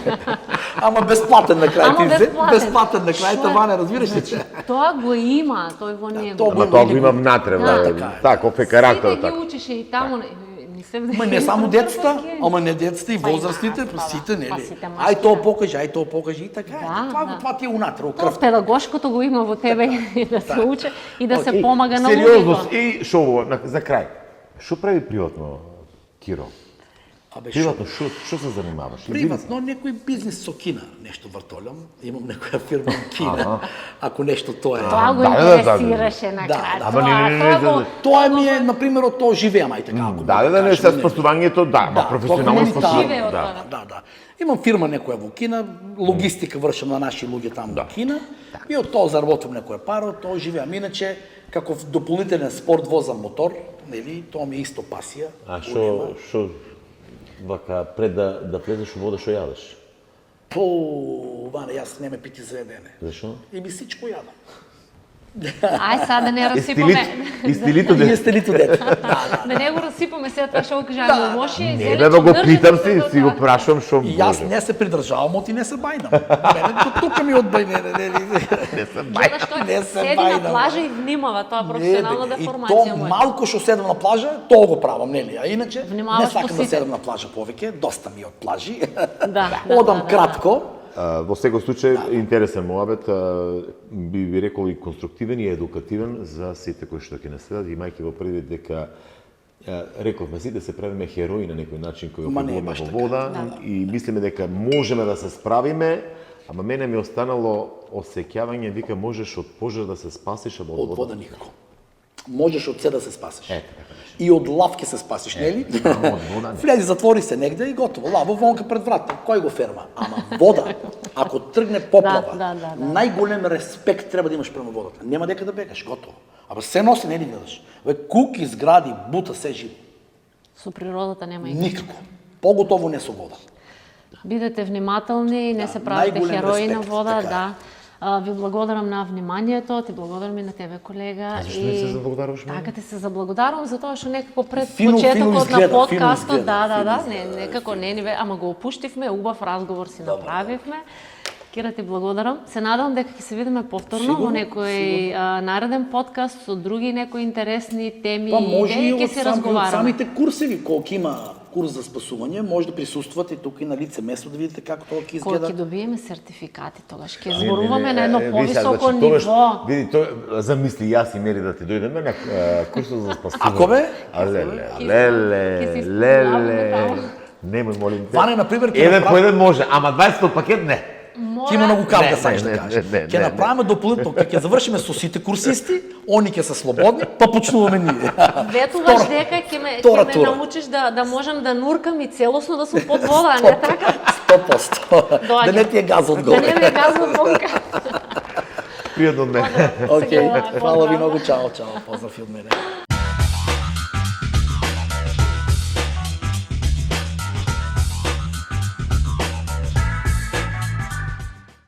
Ама безплатен на крај. Ама ти безплатен. безплатен на крај, Што е? тоа не разбираш ли че? Тоа го има, тој во ние тоа го го Ама тоа го имам натре, Да, така е. таков е карактер. Сите ги така. учеше и таму. Не се Ма не само децата, ама не децата и Па и возрастните, нас, па па сите, да. нели? Па сите Ај мачки, тоа да. покажи, ај тоа покажи и така е. Да, Това, да. това ти е унатре, Тоа крвта. педагошкото го има во тебе и да се учи и да се помага на Сериозност луѓето. и шо за крај. Што прави приватно Киро? Абе, Приватно што се занимаваш? Приватно, некој бизнес со Кина, нешто вртолам. Имам некоја фирма во Кина. Ако нешто тоа е. Тоа го Да, да, да, интересираше на да, крај. да. Ама не, Тоа го- Тоа ми е, на пример, од тоа живеам, ај така. ако Да, да не, кажем, се не. спасувањето, да, ма професионално тоа спасување. Живее од Да. тоа. Да, да. Имам фирма некоја во Кина, логистика вршам на наши луѓе таму во Кина и од тоа заработам некоја пара, од тоа живеам. Иначе, како дополнителен спорт возам мотор, нели, тоа ми е исто пасија. А голема. што вака пред да влезеш во вода што јадеш? Ване, јас не ме пити за едене. Зашо? И би сичко јадам. Ај сега да не расипаме. И стилито Вие де. сте лито дете. Да не го расипаме сега тоа што го кажа, ама лоши е. Не бе, го питам си го прашувам што И јас може. не се придржавам, оти не се бајнам. Мене тука ми одбајнене, нели? Не се Зато што не се седи на бајнам. плажа и внимава, тоа е професионална И деформација то му е. малку што седам на плажа, тоа го правам, нели? А иначе Внимаваш не сакам по да сите. седам на плажа повеќе, доста ми е од плажи. Да, Одам кратко. Во секој случај интересен муабет, би рекол и конструктивен и едукативен за сите кои што ќе не следат, имајќи во предвид дека рековме сите се правиме херои на некој начин кој Ма не е офрлуваме баш во така. вода и мислиме дека можеме да се справиме, ама мене ми останало осеќавање, вика можеш од пожар да се спасиш, а Од вода никако. Можеш од се да се спасиш. Ете, така И од лав ќе се спасиш, нели? од вода не. Влези, затвори се негде и готово. Лаво вонка пред врата. Кој го ферма? Ама вода, ако тргне поплава, Да. најголем респект треба да имаш према водата. Нема дека да бегаш, готово. Ама се носи, нели гледаш? Ве куки, згради, бута, се живи. Со природата нема и Никако. Поготово не со вода. Бидете внимателни, не се правите најголем херои на респект, вода, така е. да. Ви благодарам на вниманието, ти благодарам и на тебе, колега. А зашто не се заблагодаруваш мене? Така ти се заблагодарувам затоа што некако пред Фино почетокот на изгледа, фино подкастот, изгледа, да, фино не, изгледа, некако не, ама го опуштивме, убав разговор си направивме. Кира, ти благодарам. Се надевам дека ќе се видиме повторно во Сигурно, некој нареден подкаст со други некои интересни теми Па и може и идеи, ќе од, се и од разговараме. самите курсеви, колку има курс за спасување, може да присуствате тука и на лице место да видите како тоа ќе Кога ќе изгледа. добиеме сертификати, тогаш ќе зборуваме на едно повисоко значи, тогаш, ниво. Види, тоа замисли јас и Мери да ти дојдеме на курсот за спасување. Ако бе? А леле, Ќе леле, се исполняваме леле. таму. Немој, молим те. Ване, например, ќе еден направи- по еден може, ама 20 пакет не. Ќе има многу кавга, Не, сакаш не, да не, кажеш. не, не, Ќе не. направиме дополнително, кога ќе завршиме со сите курсисти, они ќе се слободни, па почнуваме ние. Ветуваш Втора- дека ќе ме втора тура. научиш да можам да нуркам и целосно да сум под вода, а не така? 100%. Доаѓа. Да не ти е газ од Да горе. не ме газва вонка. Пријатно од мене. Океј, Сега, фала ви поздрав. многу, чао, чао, поздрав и од мене.